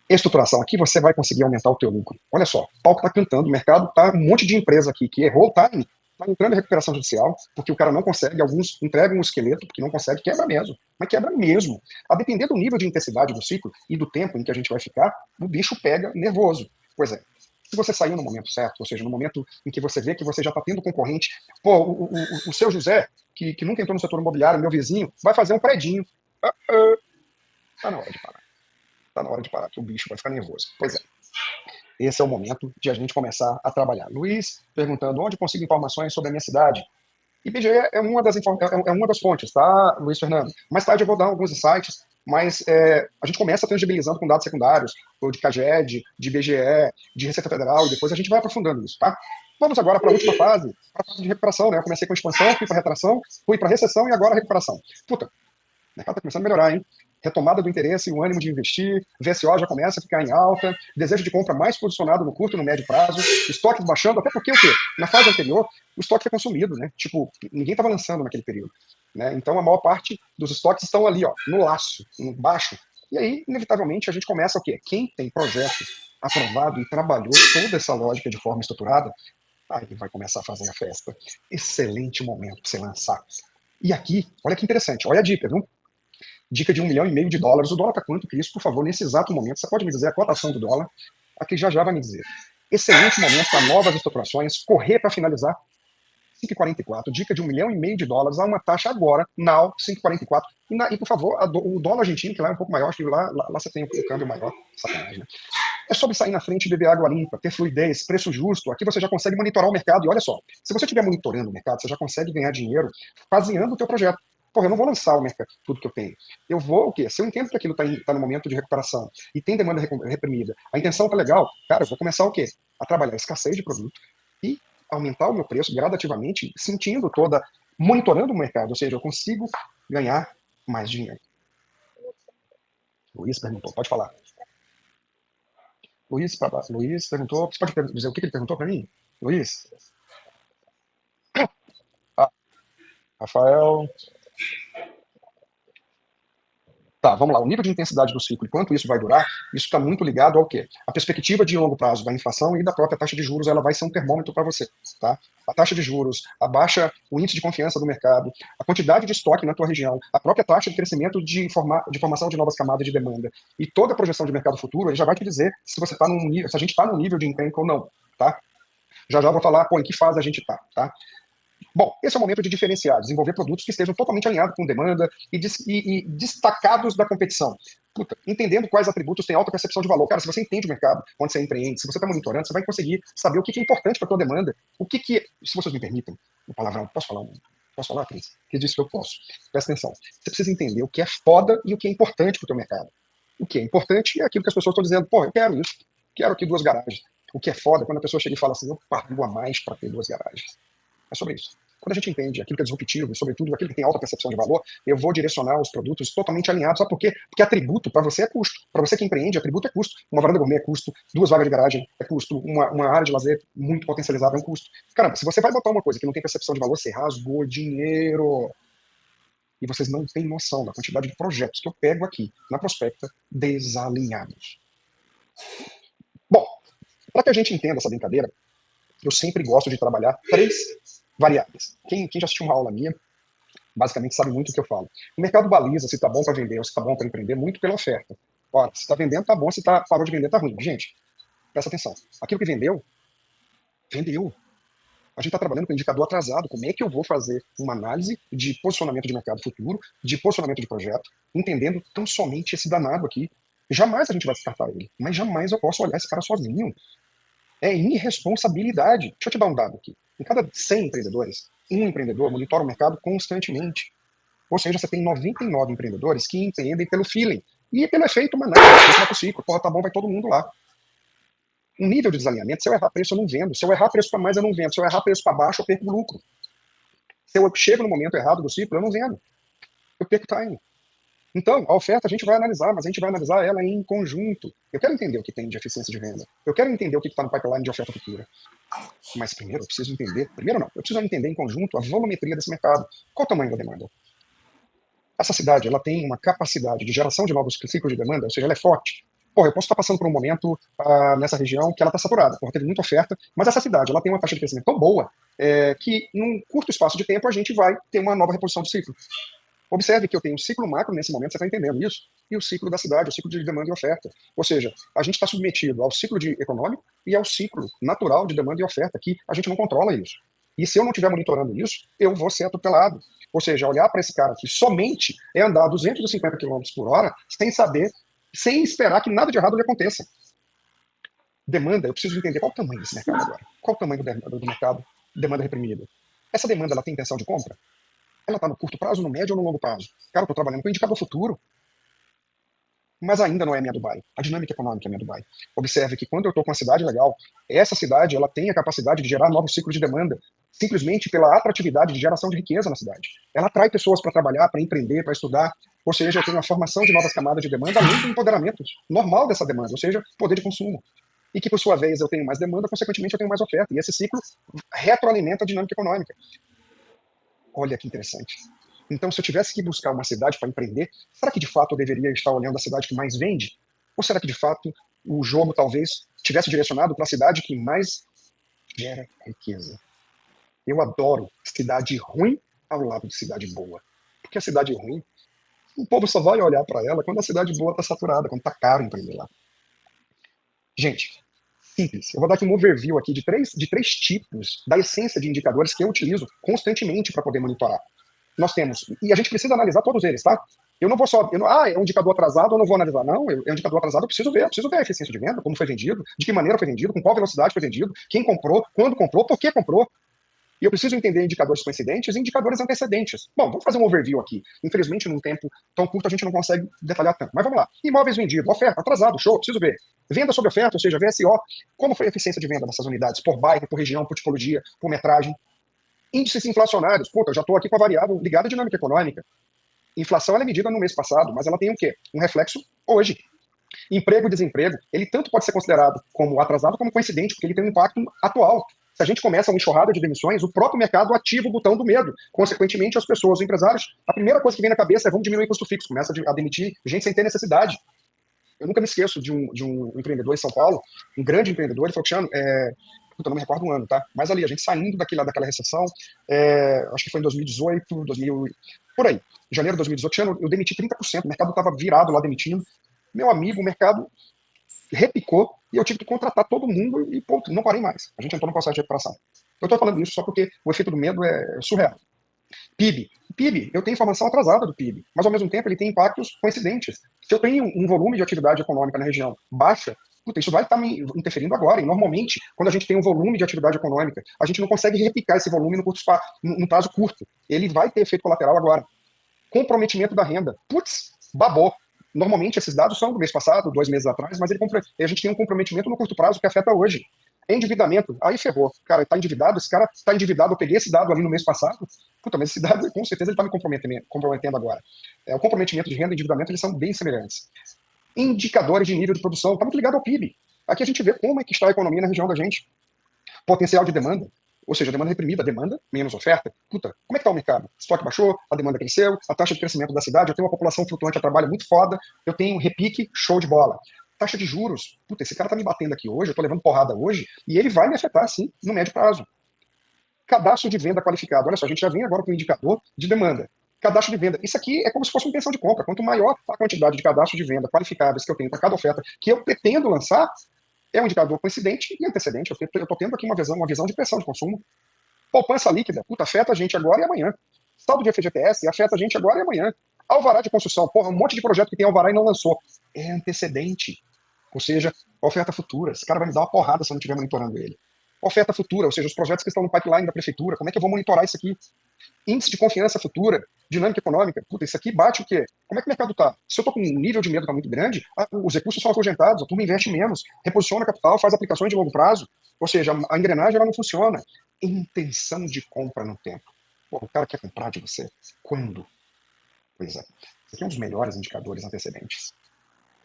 Estruturação, aqui você vai conseguir aumentar o teu lucro. Olha só, o pau que tá cantando, o mercado tá um monte de empresa aqui que errou o time, tá entrando em recuperação judicial, porque o cara não consegue, alguns entregam um esqueleto, porque não consegue, quebra mesmo, mas quebra mesmo. A depender do nível de intensidade do ciclo e do tempo em que a gente vai ficar, o bicho pega nervoso. Pois é, se você saiu no momento certo, ou seja, no momento em que você vê que você já está tendo concorrente, pô, o seu José, que nunca entrou no setor imobiliário, meu vizinho, vai fazer um predinho. Tá na hora de parar. Tá na hora de parar, que o bicho vai ficar nervoso. Pois é. Esse é o momento de a gente começar a trabalhar. Luiz perguntando onde consigo informações sobre a minha cidade. IBGE é uma das fontes, tá, Luiz Fernando? Mais tarde eu vou dar alguns insights, mas a gente começa tangibilizando com dados secundários, ou de CAGED, de IBGE, de Receita Federal, e depois a gente vai aprofundando isso, tá? Vamos agora para a última fase, para a fase de recuperação, né? Eu comecei com expansão, fui para retração, fui para recessão e agora recuperação. Puta, o mercado está começando a melhorar, hein? Retomada do interesse e o ânimo de investir, VSO já começa a ficar em alta, desejo de compra mais posicionado no curto e no médio prazo, estoques baixando, até porque o quê? Na fase anterior, o estoque foi consumido, né? Tipo, ninguém estava lançando naquele período. Né? Então a maior parte dos estoques estão ali, ó, no laço, no baixo. E aí, inevitavelmente, a gente começa o quê? Quem tem projeto aprovado e trabalhou toda essa lógica de forma estruturada, aí vai começar a fazer a festa. Excelente momento para você lançar. E aqui, olha que interessante, olha a dica, viu? Dica de US$ 1,5 milhão. O dólar está quanto, Cris? Por favor, nesse exato momento, você pode me dizer a cotação do dólar? Aqui já vai me dizer. Excelente momento para novas estruturações, correr para finalizar. 5,44, dica de US$ 1,5 milhão a uma taxa agora, now, 5,44. E por favor, o dólar argentino, que lá é um pouco maior, acho que lá você tem um câmbio maior, sacanagem, né? É sobre sair na frente e beber água limpa, ter fluidez, preço justo. Aqui você já consegue monitorar o mercado. E olha só, se você estiver monitorando o mercado, você já consegue ganhar dinheiro faseando o teu projeto. Porra, eu não vou lançar o mercado, tudo que eu tenho. Eu vou o quê? Se eu entendo que aquilo está no momento de recuperação e tem demanda reprimida, a intenção tá legal, cara, eu vou começar o quê? A trabalhar a escassez de produto e aumentar o meu preço gradativamente, sentindo toda, monitorando o mercado, ou seja, eu consigo ganhar mais dinheiro. Luiz perguntou, pode falar. Luiz perguntou, você pode dizer o que ele perguntou para mim? Luiz? Ah, Rafael. Tá, vamos lá. O nível de intensidade do ciclo e quanto isso vai durar, isso está muito ligado ao quê? A perspectiva de longo prazo da inflação e da própria taxa de juros, ela vai ser um termômetro para você, tá? A taxa de juros, o índice de confiança do mercado, a quantidade de estoque na tua região, a própria taxa de crescimento de formação de novas camadas de demanda e toda a projeção de mercado futuro, ele já vai te dizer se você tá num nível, se a gente está num nível de encrenca ou não, tá? Já já vou falar, pô, em que fase a gente está, tá? Bom, esse é o momento de diferenciar, desenvolver produtos que estejam totalmente alinhados com demanda e destacados da competição. Puta, entendendo quais atributos têm alta percepção de valor. Cara, se você entende o mercado, onde você empreende, se você está monitorando, você vai conseguir saber o que é importante para a tua demanda, se vocês me permitem, o palavrão, posso falar, Cris? Que disse que eu posso. Presta atenção. Você precisa entender o que é foda e o que é importante para o teu mercado. O que é importante é aquilo que as pessoas estão dizendo, pô, eu quero isso, quero aqui 2 garagens. O que é foda é quando a pessoa chega e fala assim, eu pago a mais para ter 2 garagens. É sobre isso. Quando a gente entende aquilo que é disruptivo e, sobretudo, aquilo que tem alta percepção de valor, eu vou direcionar os produtos totalmente alinhados. Sabe por quê? Porque atributo, para você, é custo. Para você que empreende, atributo é custo. Uma varanda gourmet é custo, 2 vagas de garagem é custo, uma área de lazer muito potencializada é um custo. Caramba, se você vai botar uma coisa que não tem percepção de valor, você rasgou dinheiro. E vocês não têm noção da quantidade de projetos que eu pego aqui na prospecta desalinhados. Bom, para que a gente entenda essa brincadeira, eu sempre gosto de trabalhar 3 variáveis. Quem já assistiu uma aula minha, basicamente sabe muito o que eu falo. O mercado baliza se está bom para vender ou se está bom para empreender muito pela oferta. Ora, se está vendendo, está bom, se parou de vender, está ruim. Gente, presta atenção. Aquilo que vendeu, vendeu. A gente está trabalhando com indicador atrasado. Como é que eu vou fazer uma análise de posicionamento de mercado futuro, de posicionamento de projeto, entendendo tão somente esse danado aqui? Jamais a gente vai descartar ele, mas jamais eu posso olhar esse cara sozinho. É irresponsabilidade. Deixa eu te dar um dado aqui. Em cada 100 empreendedores, um empreendedor monitora o mercado constantemente. Ou seja, você tem 99 empreendedores que empreendem pelo feeling. E pelo efeito manada, efeito ciclo. Porra, tá bom, vai todo mundo lá. Um nível de desalinhamento, se eu errar preço, eu não vendo. Se eu errar preço para mais, eu não vendo. Se eu errar preço para baixo, eu perco lucro. Se eu chego no momento errado do ciclo, eu não vendo. Eu perco time. Então, a oferta a gente vai analisar, mas a gente vai analisar ela em conjunto. Eu quero entender o que tem de eficiência de venda. Eu quero entender o que está no pipeline de oferta futura. Mas primeiro eu preciso entender, primeiro não, eu preciso entender em conjunto a volumetria desse mercado. Qual o tamanho da demanda? Essa cidade, ela tem uma capacidade de geração de novos ciclos de demanda, ou seja, ela é forte. Porra, eu posso estar passando por um momento nessa região que ela está saturada, porra, teve muita oferta, mas essa cidade, ela tem uma taxa de crescimento tão boa que num curto espaço de tempo a gente vai ter uma nova reposição de ciclo. Observe que eu tenho um ciclo macro nesse momento, você está entendendo isso, e o ciclo da cidade, o ciclo de demanda e oferta. Ou seja, a gente está submetido ao ciclo econômico e ao ciclo natural de demanda e oferta, que a gente não controla isso. E se eu não estiver monitorando isso, eu vou ser atropelado. Ou seja, olhar para esse cara que somente é andar 250 km por hora sem saber, sem esperar que nada de errado lhe aconteça. Demanda, eu preciso entender qual o tamanho desse mercado agora. Qual o tamanho do mercado? Demanda reprimida. Essa demanda, ela tem intenção de compra? Ela está no curto prazo, no médio ou no longo prazo? Cara, eu estou trabalhando com indicador futuro. Mas ainda não é minha Dubai. A dinâmica econômica é minha Dubai. Observe que quando eu estou com uma cidade legal, essa cidade ela tem a capacidade de gerar novos ciclos de demanda, simplesmente pela atratividade de geração de riqueza na cidade. Ela atrai pessoas para trabalhar, para empreender, para estudar. Ou seja, eu tenho a formação de novas camadas de demanda, além do empoderamento normal dessa demanda, ou seja, poder de consumo. E que, por sua vez, eu tenho mais demanda, consequentemente, eu tenho mais oferta. E esse ciclo retroalimenta a dinâmica econômica. Olha que interessante. Então, se eu tivesse que buscar uma cidade para empreender, será que de fato eu deveria estar olhando a cidade que mais vende? Ou será que de fato o jogo talvez tivesse direcionado para a cidade que mais gera riqueza? Eu adoro cidade ruim ao lado de cidade boa. Porque a cidade ruim, o povo só vai olhar para ela quando a cidade boa está saturada, quando está caro empreender lá. Gente, simples. Eu vou dar aqui um overview aqui de três tipos da essência de indicadores que eu utilizo constantemente para poder monitorar. Nós temos, e a gente precisa analisar todos eles, tá? Eu não vou só, é um indicador atrasado, eu não vou analisar, não, é um indicador atrasado, eu preciso ver a eficiência de venda, como foi vendido, de que maneira foi vendido, com qual velocidade foi vendido, quem comprou, quando comprou, por que comprou. E eu preciso entender indicadores coincidentes e indicadores antecedentes. Bom, vamos fazer um overview aqui. Infelizmente, num tempo tão curto, a gente não consegue detalhar tanto. Mas vamos lá. Imóveis vendidos, oferta, atrasado, show, preciso ver. Venda sobre oferta, ou seja, VSO. Como foi a eficiência de venda dessas unidades? Por bairro, por região, por tipologia, por metragem. Índices inflacionários. Puta, eu já estou aqui com a variável ligada à dinâmica econômica. Inflação ela é medida no mês passado, mas ela tem o quê? Um reflexo hoje. Emprego e desemprego, ele tanto pode ser considerado como atrasado como coincidente, porque ele tem um impacto atual. Se a gente começa uma enxurrada de demissões, o próprio mercado ativa o botão do medo. Consequentemente, as pessoas, os empresários, a primeira coisa que vem na cabeça é vamos diminuir o custo fixo, começa a demitir gente sem ter necessidade. Eu nunca me esqueço de um empreendedor em São Paulo, um grande empreendedor, ele falou, Cristiano, puta, não me recordo o ano, tá? Mas ali, a gente saindo daquela recessão, acho que foi em 2018, 2000, por aí, em janeiro de 2018, eu demiti 30%, o mercado estava virado lá demitindo. Meu amigo, o mercado repicou e eu tive que contratar todo mundo e, ponto, não parei mais. A gente entrou no processo de recuperação. Eu estou falando isso só porque o efeito do medo é surreal. PIB. PIB, eu tenho informação atrasada do PIB, mas ao mesmo tempo ele tem impactos coincidentes. Se eu tenho um volume de atividade econômica na região baixa, puta, isso vai estar me interferindo agora. E normalmente, quando a gente tem um volume de atividade econômica, a gente não consegue replicar esse volume no prazo curto. Ele vai ter efeito colateral agora. Comprometimento da renda. Putz, babou. Normalmente esses dados são do mês passado, 2 meses atrás, mas a gente tem um comprometimento no curto prazo que afeta hoje. Endividamento, aí ferrou. Cara, tá endividado, esse cara tá endividado, eu peguei esse dado ali no mês passado, puta, mas esse dado, com certeza, ele tá me comprometendo agora. O comprometimento de renda e endividamento, eles são bem semelhantes. Indicadores de nível de produção, tá muito ligado ao PIB. Aqui a gente vê como é que está a economia na região da gente. Potencial de demanda, ou seja, demanda reprimida, demanda menos oferta. Puta, como é que está o mercado? Estoque baixou, a demanda cresceu, a taxa de crescimento da cidade, eu tenho uma população flutuante a trabalho muito foda, eu tenho repique, show de bola. Taxa de juros, puta, esse cara tá me batendo aqui hoje, eu tô levando porrada hoje, e ele vai me afetar, sim, no médio prazo. Cadastro de venda qualificado, olha só, a gente já vem agora com o indicador de demanda. Cadastro de venda, isso aqui é como se fosse uma intenção de compra. Quanto maior a quantidade de cadastros de venda qualificáveis que eu tenho para cada oferta que eu pretendo lançar, é um indicador coincidente e antecedente. Eu estou tendo aqui uma visão de pressão de consumo. Poupança líquida, puta, afeta a gente agora e amanhã. Saldo de FGTS afeta a gente agora e amanhã. Alvará de construção, porra, um monte de projeto que tem alvará e não lançou. É antecedente. Ou seja, oferta futura. Esse cara vai me dar uma porrada se eu não estiver monitorando ele. Oferta futura, ou seja, os projetos que estão no pipeline da prefeitura, como é que eu vou monitorar isso aqui? Índice de confiança futura, dinâmica econômica, puta, isso aqui bate o quê? Como é que o mercado está? Se eu estou com um nível de medo tá muito grande, os recursos são afugentados, a turma investe menos, reposiciona capital, faz aplicações de longo prazo, ou seja, a engrenagem ela não funciona. Intenção de compra no tempo. Pô, o cara quer comprar de você? Quando? Pois é. Isso aqui é um dos melhores indicadores antecedentes.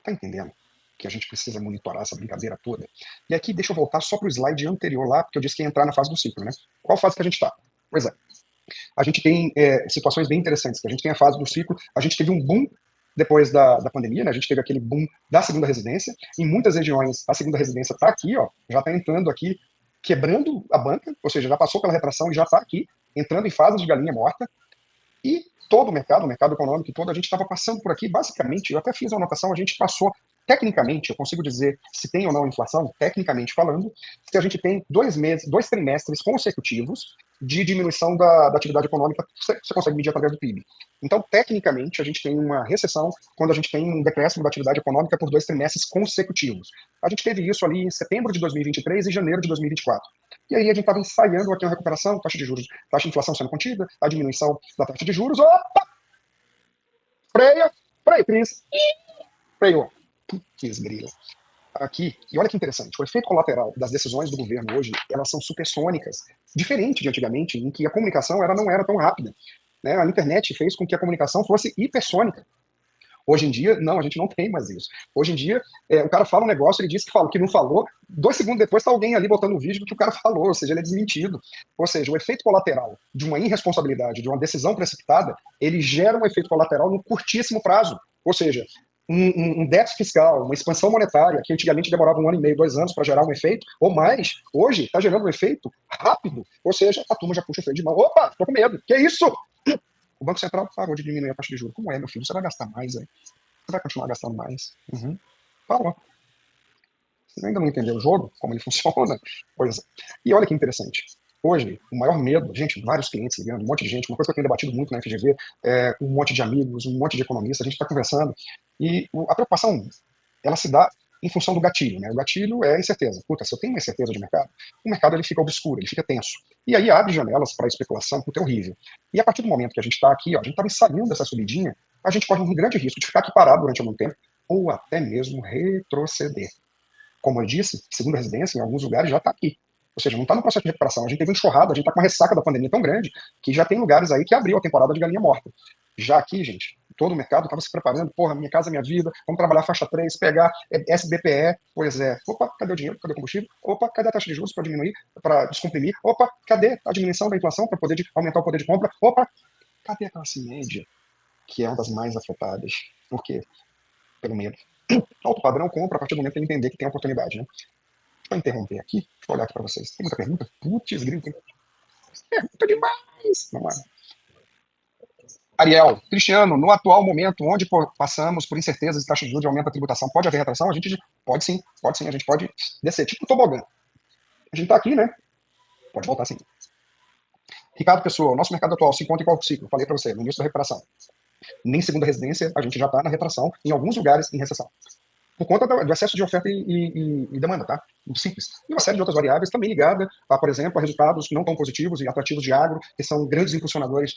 Tá entendendo? Que a gente precisa monitorar essa brincadeira toda. E aqui, deixa eu voltar só para o slide anterior lá, porque eu disse que ia entrar na fase do ciclo, né? Qual fase que a gente está? Pois é. A gente tem situações bem interessantes, que a gente tem a fase do ciclo, a gente teve um boom depois da pandemia, né? A gente teve aquele boom da segunda residência, em muitas regiões a segunda residência está aqui, ó, já está entrando aqui, quebrando a banca, ou seja, já passou pela retração e já está aqui, entrando em fase de galinha morta, e todo o mercado econômico todo, a gente estava passando por aqui, basicamente, eu até fiz a anotação, a gente passou, tecnicamente, eu consigo dizer se tem ou não inflação, tecnicamente falando, se a gente tem 2 trimestres consecutivos de diminuição da atividade econômica, você consegue medir através do PIB. Então, tecnicamente, a gente tem uma recessão quando a gente tem um decréscimo da atividade econômica por 2 trimestres consecutivos. A gente teve isso ali em setembro de 2023 e janeiro de 2024. E aí a gente estava ensaiando aqui uma recuperação, taxa de juros, taxa de inflação sendo contida, a diminuição da taxa de juros. Opa! Freia! Freia, Cris! Freio! Putz, grila. Aqui, e olha que interessante, o efeito colateral das decisões do governo hoje, elas são supersônicas, diferente de antigamente, em que a comunicação não era tão rápida. Né? A internet fez com que a comunicação fosse hipersônica. Hoje em dia, não, a gente não tem mais isso. Hoje em dia, o cara fala um negócio, ele diz que falou, que não falou, 2 segundos depois está alguém ali botando um vídeo do que o cara falou, ou seja, ele é desmentido. Ou seja, o efeito colateral de uma irresponsabilidade, de uma decisão precipitada, ele gera um efeito colateral no curtíssimo prazo. Ou seja, um déficit fiscal, uma expansão monetária, que antigamente demorava 1 ano e meio, 2 anos para gerar um efeito, ou mais, hoje está gerando um efeito rápido, ou seja, a turma já puxa o freio de mão. Opa, estou com medo, que isso? O Banco Central parou de diminuir a taxa de juros. Como é, meu filho? Você vai gastar mais, aí? Você vai continuar gastando mais? Uhum. Parou. Você ainda não entendeu o jogo? Como ele funciona? Pois é. E olha que interessante. Hoje, o maior medo, gente, vários clientes ligando, um monte de gente, uma coisa que eu tenho debatido muito na FGV, um monte de amigos, um monte de economistas, a gente está conversando, e a preocupação, ela se dá em função do gatilho, né? O gatilho é a incerteza. Puta, se eu tenho uma incerteza de mercado, o mercado ele fica obscuro, ele fica tenso. E aí abre janelas para especulação, puta, é horrível. E a partir do momento que a gente está aqui, ó, a gente está ensaiando dessa subidinha, a gente corre um grande risco de ficar aqui parado durante algum tempo, ou até mesmo retroceder. Como eu disse, segunda residência, em alguns lugares, já está aqui. Ou seja, não está no processo de recuperação. A gente teve uma enxurrada, a gente está com uma ressaca da pandemia tão grande que já tem lugares aí que abriu a temporada de galinha morta. Já aqui, gente, todo o mercado estava se preparando, porra, minha casa, minha vida, vamos trabalhar faixa 3, pegar SBPE, pois é, opa, cadê o dinheiro, cadê o combustível, opa, cadê a taxa de juros para diminuir, para descomprimir, opa, cadê a diminuição da inflação para poder aumentar o poder de compra, opa, cadê a classe média, que é uma das mais afetadas? Por quê? Pelo medo. Alto padrão compra a partir do momento que ele entender que tem oportunidade, né? Deixa eu interromper aqui, deixa eu olhar aqui para vocês. Tem muita pergunta? Putz, grito, tem pergunta demais. Vamos lá. Ariel, Cristiano, no atual momento, onde passamos por incertezas e taxas de juros de aumento da tributação, pode haver retração? A gente pode sim, a gente pode descer, tipo tobogã. A gente está aqui, né? Pode voltar sim. Ricardo Pessoa, nosso mercado atual se encontra em qual ciclo? Falei para você, no início da recuperação. Nem segunda residência, a gente já está na retração, em alguns lugares em recessão. Por conta do excesso de oferta e demanda, tá? Simples. E uma série de outras variáveis também ligada, a, por exemplo, a resultados não tão positivos e atrativos de agro, que são grandes impulsionadores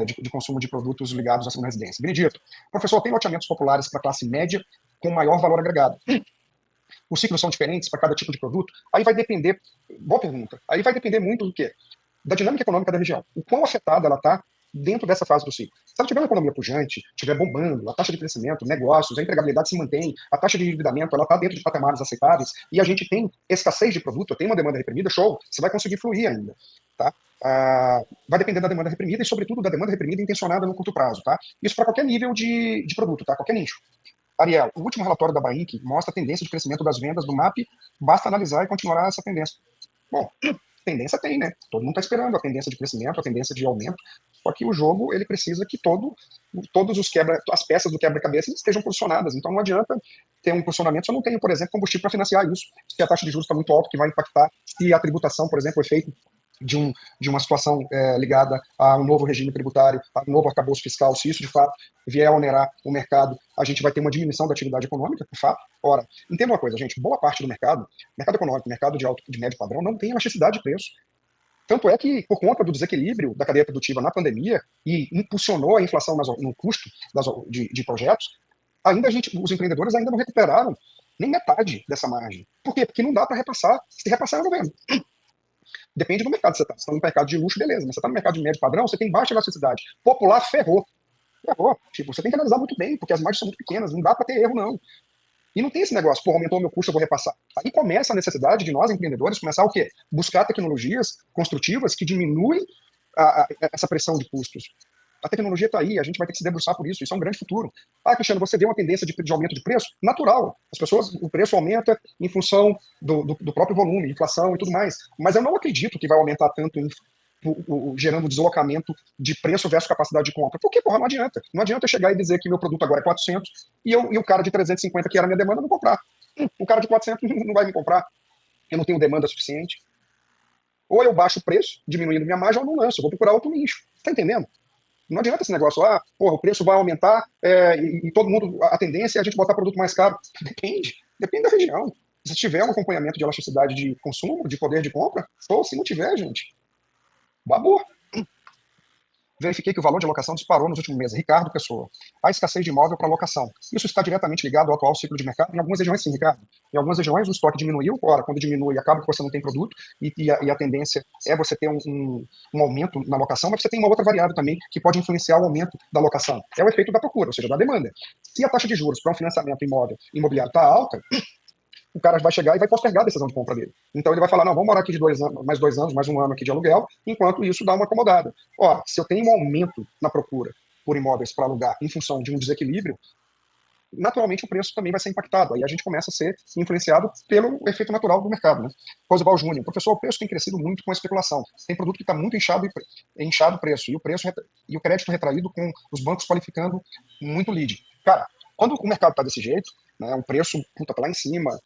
de consumo de produtos ligados à segunda residência. Benedito, professor, tem loteamentos populares para classe média com maior valor agregado? Os ciclos são diferentes para cada tipo de produto? Aí vai depender, boa pergunta, aí vai depender muito do quê? Da dinâmica econômica da região. O quão afetada ela está dentro dessa fase do ciclo. Se ela tiver uma economia pujante, estiver bombando, a taxa de crescimento, negócios, a empregabilidade se mantém, a taxa de endividamento ela está dentro de patamares aceitáveis e a gente tem escassez de produto, tem uma demanda reprimida, show, você vai conseguir fluir ainda, tá? Vai depender da demanda reprimida e, sobretudo, da demanda reprimida intencionada no curto prazo, tá? Isso para qualquer nível de produto, tá? Qualquer nicho. Ariel, o último relatório da Bainc mostra a tendência de crescimento das vendas do MAP, basta analisar e continuar essa tendência. Bom, tendência tem, né? Todo mundo está esperando a tendência de crescimento, a tendência de aumento. Só que o jogo ele precisa que todos as peças do quebra-cabeça estejam posicionadas. Então não adianta ter um posicionamento se eu não tenho, por exemplo, combustível para financiar isso. Se a taxa de juros está muito alta, que vai impactar. Se a tributação, por exemplo, o efeito de uma situação ligada a um novo regime tributário, a um novo arcabouço fiscal, se isso de fato vier a onerar o mercado, a gente vai ter uma diminuição da atividade econômica, de fato. Ora, entenda uma coisa, gente, boa parte do mercado econômico, mercado de médio padrão, não tem elasticidade de preço. Tanto é que, por conta do desequilíbrio da cadeia produtiva na pandemia e impulsionou a inflação no custo de projetos, os empreendedores ainda não recuperaram nem metade dessa margem. Por quê? Porque não dá para repassar. Se repassar, eu não vendo. Depende do mercado que você está. Você está no mercado de luxo, beleza. Mas você está no mercado de médio padrão, você tem baixa elasticidade. Popular, ferrou. Ferrou. Tipo, você tem que analisar muito bem, porque as margens são muito pequenas. Não dá para ter erro, não. E não tem esse negócio, pô, aumentou o meu custo, eu vou repassar. Aí começa a necessidade de nós, empreendedores, começar o quê? Buscar tecnologias construtivas que diminuem essa pressão de custos. A tecnologia está aí, a gente vai ter que se debruçar por isso. Isso é um grande futuro. Cristiano, você vê uma tendência de aumento de preço? Natural. As pessoas, o preço aumenta em função do próprio volume, inflação e tudo mais. Mas eu não acredito que vai aumentar tanto gerando deslocamento de preço versus capacidade de compra. Porque, porra, não adianta. Não adianta eu chegar e dizer que meu produto agora é 400 e o cara de 350, que era a minha demanda, não comprar. O cara de 400 não vai me comprar. Eu não tenho demanda suficiente. Ou eu baixo o preço, diminuindo minha margem, ou não lanço. Eu vou procurar outro nicho. Tá entendendo? Não adianta esse negócio, porra, o preço vai aumentar e todo mundo, a tendência é a gente botar produto mais caro. Depende da região. Se tiver um acompanhamento de elasticidade de consumo, de poder de compra, show. Se não tiver, gente, babou. Verifiquei que o valor de alocação disparou nos últimos meses. Ricardo Pessoa. A escassez de imóvel para locação. Isso está diretamente ligado ao atual ciclo de mercado? Em algumas regiões, sim, Ricardo. Em algumas regiões, o estoque diminuiu. Ora, quando diminui, acaba que você não tem produto e a tendência é você ter um aumento na locação, mas você tem uma outra variável também que pode influenciar o aumento da locação. É o efeito da procura, ou seja, da demanda. Se a taxa de juros para um financiamento imobiliário está alta, o cara vai chegar e vai postergar a decisão de compra dele. Então ele vai falar, não, vamos morar aqui de 2 anos, mais 2 anos, mais um ano aqui de aluguel, enquanto isso dá uma acomodada. Ora, se eu tenho um aumento na procura por imóveis para alugar em função de um desequilíbrio, naturalmente o preço também vai ser impactado. Aí a gente começa a ser influenciado pelo efeito natural do mercado, né? Rosival Júnior, professor, o preço tem crescido muito com a especulação. Tem produto que está muito inchado o preço, e o crédito retraído com os bancos qualificando muito lead. Cara, quando o mercado está desse jeito, né, o preço está lá em cima,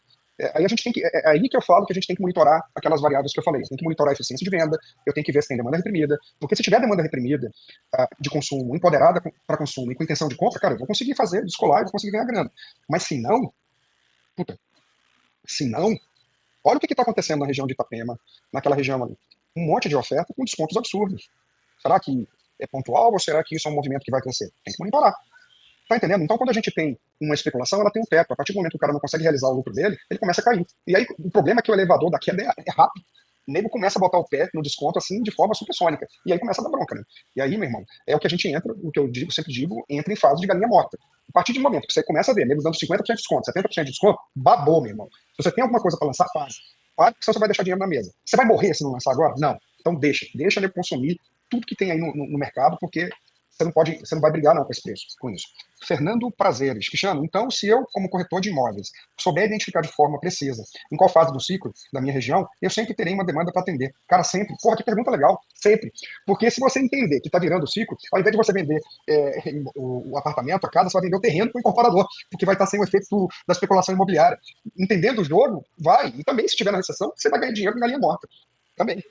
aí a gente tem que, é aí que eu falo que a gente tem que monitorar aquelas variáveis que eu falei. Tem que monitorar a eficiência de venda, eu tenho que ver se tem demanda reprimida, porque se tiver demanda reprimida de consumo, empoderada para consumo e com intenção de compra, cara, eu vou conseguir fazer, descolar e vou conseguir ganhar grana. Mas se não, puta, se não, olha o que está acontecendo na região de Itapema, naquela região ali. Um monte de oferta com descontos absurdos. Será que é pontual ou será que isso é um movimento que vai crescer? Tem que monitorar. Tá entendendo? Então, quando a gente tem uma especulação, ela tem um teto. A partir do momento que o cara não consegue realizar o lucro dele, ele começa a cair. E aí, o problema é que o elevador da queda é rápido. o nego começa a botar o pé no desconto assim de forma supersônica. E aí começa a dar bronca, né? E aí, meu irmão, é o que a gente entra, o que eu digo, sempre digo, entra em fase de galinha morta. A partir do momento que você começa a ver nego dando 50% de desconto, 70% de desconto, babou, meu irmão. Se você tem alguma coisa para lançar, para. Para, porque senão você vai deixar dinheiro na mesa. Você vai morrer se não lançar agora? Não. Então deixa ele consumir tudo que tem aí no mercado, porque você não vai brigar não com esse preço, com isso. Fernando Prazeres. Cristiano, então, se eu, como corretor de imóveis, souber identificar de forma precisa em qual fase do ciclo da minha região, eu sempre terei uma demanda para atender. Cara, sempre. Porra, que pergunta legal. Sempre. Porque se você entender que está virando o ciclo, ao invés de você vender o apartamento, a casa, você vai vender o terreno para o incorporador, porque vai estar sem o efeito da especulação imobiliária. Entendendo o jogo, vai. E também, se estiver na recessão, você vai ganhar dinheiro na linha morta. Também.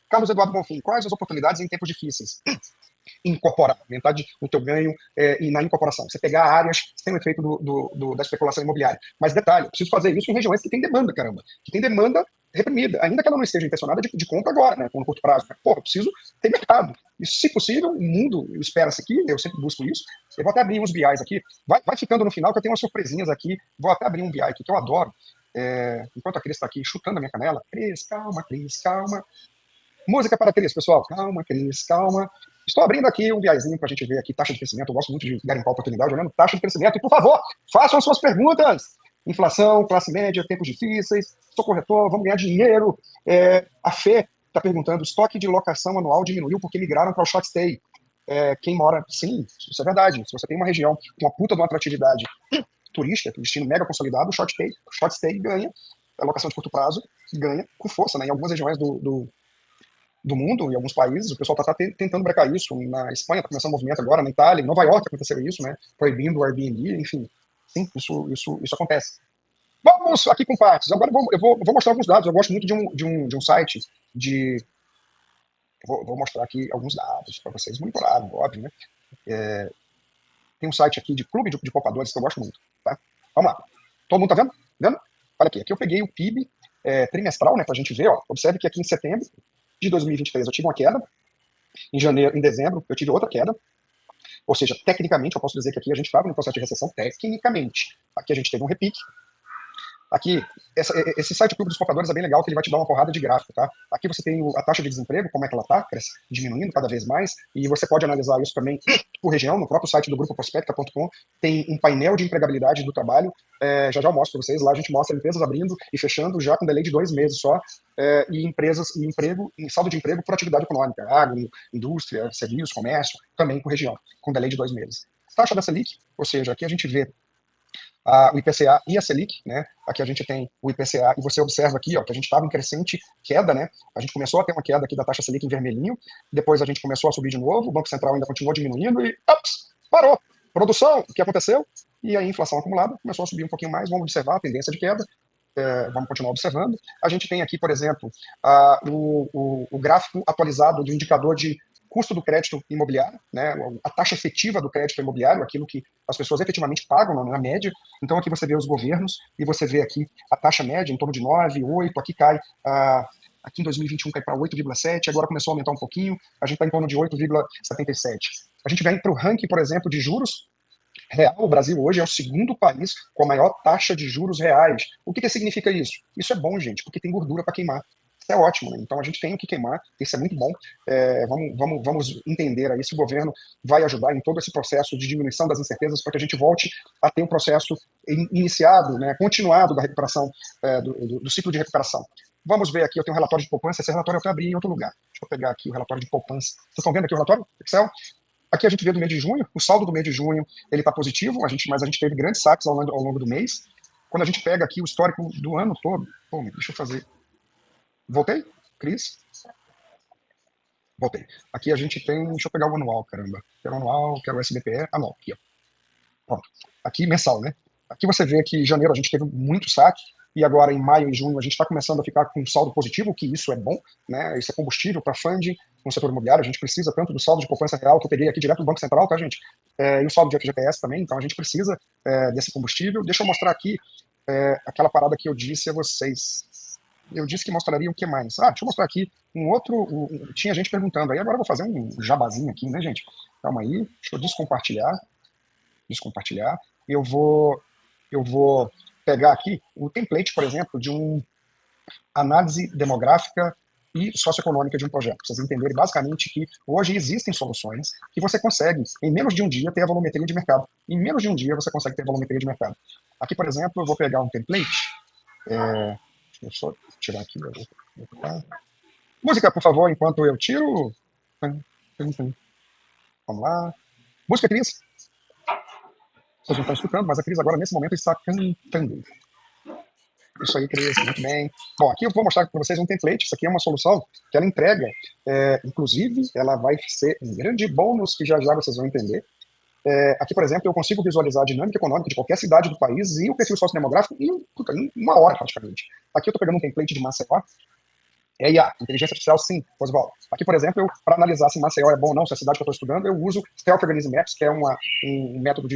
Carlos Eduardo Bonfim, quais as oportunidades em tempos difíceis? Incorporar, aumentar o teu ganho e na incorporação. Você pegar áreas sem o efeito da especulação imobiliária. Mas detalhe, preciso fazer isso em regiões que tem demanda, caramba. Que tem demanda reprimida, ainda que ela não esteja intencionada de compra agora, né, no curto prazo. Porra, eu preciso ter mercado. E se possível, o mundo espera-se aqui, eu sempre busco isso. Eu vou até abrir uns BIs aqui. Vai ficando no final, que eu tenho umas surpresinhas aqui. Vou até abrir um BI aqui, que eu adoro. Enquanto a Cris está aqui chutando a minha canela. Cris, calma, Cris, calma. Música para Cris, pessoal. Calma, Cris, calma. Estou abrindo aqui um viazinho para a gente ver aqui taxa de crescimento. Eu gosto muito de garimpar a oportunidade, olhando taxa de crescimento. E, por favor, façam suas perguntas. Inflação, classe média, tempos difíceis, sou corretor, vamos ganhar dinheiro. A Fê está perguntando, estoque de locação anual diminuiu porque migraram para o short stay. Quem mora... Sim, isso é verdade. Se você tem uma região com uma puta de uma atratividade turística, destino mega consolidado, o short stay ganha, a locação de curto prazo ganha com força, né? Em algumas regiões do mundo, em alguns países, o pessoal está tentando brecar isso. Na Espanha está começando um movimento agora, na Itália, em Nova York aconteceu isso, né? Proibindo o Airbnb, enfim. Sim, isso acontece. Vamos aqui com partes. Agora eu vou mostrar alguns dados. Eu gosto muito de um site de. Vou mostrar aqui alguns dados para vocês, monitorados, óbvio, né? Tem um site aqui de clube de poupadores que eu gosto muito. Tá? Vamos lá. Todo mundo tá vendo? Vendo? Olha aqui. Aqui eu peguei o PIB trimestral, né, para a gente ver. Ó. Observe que aqui em setembro de 2023 eu tive uma queda. Em dezembro, eu tive outra queda. Ou seja, tecnicamente, eu posso dizer que aqui a gente estava no processo de recessão, tecnicamente. Aqui a gente teve um repique. Aqui, esse site Clube dos Poupadores é bem legal, que ele vai te dar uma porrada de gráfico, tá? Aqui você tem a taxa de desemprego, como é que ela tá, diminuindo cada vez mais, e você pode analisar isso também por região, no próprio site do grupo prospecta.com, tem um painel de empregabilidade do trabalho, já eu mostro para vocês, lá a gente mostra empresas abrindo e fechando já com delay de 2 meses só, e empresas e emprego, em saldo de emprego por atividade econômica, agro, indústria, serviços, comércio, também por região, com delay de 2 meses. Taxa da Selic, ou seja, aqui a gente vê o IPCA e a Selic, né? Aqui a gente tem o IPCA e você observa aqui, ó, que a gente estava em crescente queda, né? A gente começou a ter uma queda aqui da taxa Selic em vermelhinho, depois a gente começou a subir de novo, o Banco Central ainda continuou diminuindo e, parou. Produção, o que aconteceu? E a inflação acumulada começou a subir um pouquinho mais, vamos observar a tendência de queda, vamos continuar observando. A gente tem aqui, por exemplo, o gráfico atualizado do indicador de custo do crédito imobiliário, né, a taxa efetiva do crédito imobiliário, aquilo que as pessoas efetivamente pagam na média. Então aqui você vê os governos e você vê aqui a taxa média em torno de 9, 8, aqui cai, aqui em 2021 cai para 8,7, agora começou a aumentar um pouquinho, a gente está em torno de 8,77. A gente vem para o ranking, por exemplo, de juros real. O Brasil hoje é o segundo país com a maior taxa de juros reais. O que significa isso? Isso é bom, gente, porque tem gordura para queimar. Isso é ótimo, né? Então a gente tem o que queimar, isso é muito bom. Vamos entender aí se o governo vai ajudar em todo esse processo de diminuição das incertezas para que a gente volte a ter um processo iniciado, né, continuado da recuperação, do ciclo de recuperação. Vamos ver aqui, eu tenho um relatório de poupança, esse relatório eu até abri em outro lugar. Deixa eu pegar aqui o relatório de poupança. Vocês estão vendo aqui o relatório? Excel? Aqui a gente vê do mês de junho, o saldo do mês de junho ele está positivo, mas a gente teve grandes saques ao longo do mês. Quando a gente pega aqui o histórico do ano todo, deixa eu fazer. Voltei? Cris? Voltei. Aqui a gente tem, deixa eu pegar o anual, caramba. Quero anual, quero o SBPE, anual, aqui, ó. Pronto. Aqui mensal, né? Aqui você vê que em janeiro a gente teve muito saque, e agora em maio e junho a gente está começando a ficar com um saldo positivo, que isso é bom, né? Isso é combustível para funding no setor imobiliário. A gente precisa tanto do saldo de poupança real, que eu peguei aqui direto do Banco Central, tá, gente? E o saldo de FGTS também, então a gente precisa desse combustível. Deixa eu mostrar aqui aquela parada que eu disse a vocês. Eu disse que mostraria o que mais. Deixa eu mostrar aqui um outro. Tinha gente perguntando aí, agora eu vou fazer um jabazinho aqui, né, gente? Calma aí, deixa eu descompartilhar. Eu vou pegar aqui o template, por exemplo, de uma análise demográfica e socioeconômica de um projeto. Pra vocês entenderem basicamente que hoje existem soluções que você consegue, em menos de um dia, ter a volumetria de mercado. Em menos de um dia você consegue ter a volumetria de mercado. Aqui, por exemplo, eu vou pegar um template. Deixa eu só tirar aqui. Música, por favor, enquanto eu tiro. Vamos lá. Música, Cris. Vocês não estão escutando, mas a Cris agora, nesse momento, está cantando. Isso aí, Cris, muito bem. Bom, aqui eu vou mostrar para vocês um template. Isso aqui é uma solução que ela entrega. Inclusive, ela vai ser um grande bônus que já já vocês vão entender. Aqui, por exemplo, eu consigo visualizar a dinâmica econômica de qualquer cidade do país e o perfil sociodemográfico em uma hora, praticamente. Aqui eu estou pegando um template de Maceió. IA, inteligência artificial, sim, Oswaldo. Aqui, por exemplo, para analisar se Maceió é bom ou não, se é a cidade que eu estou estudando, eu uso Self-Organizing Maps, que é um método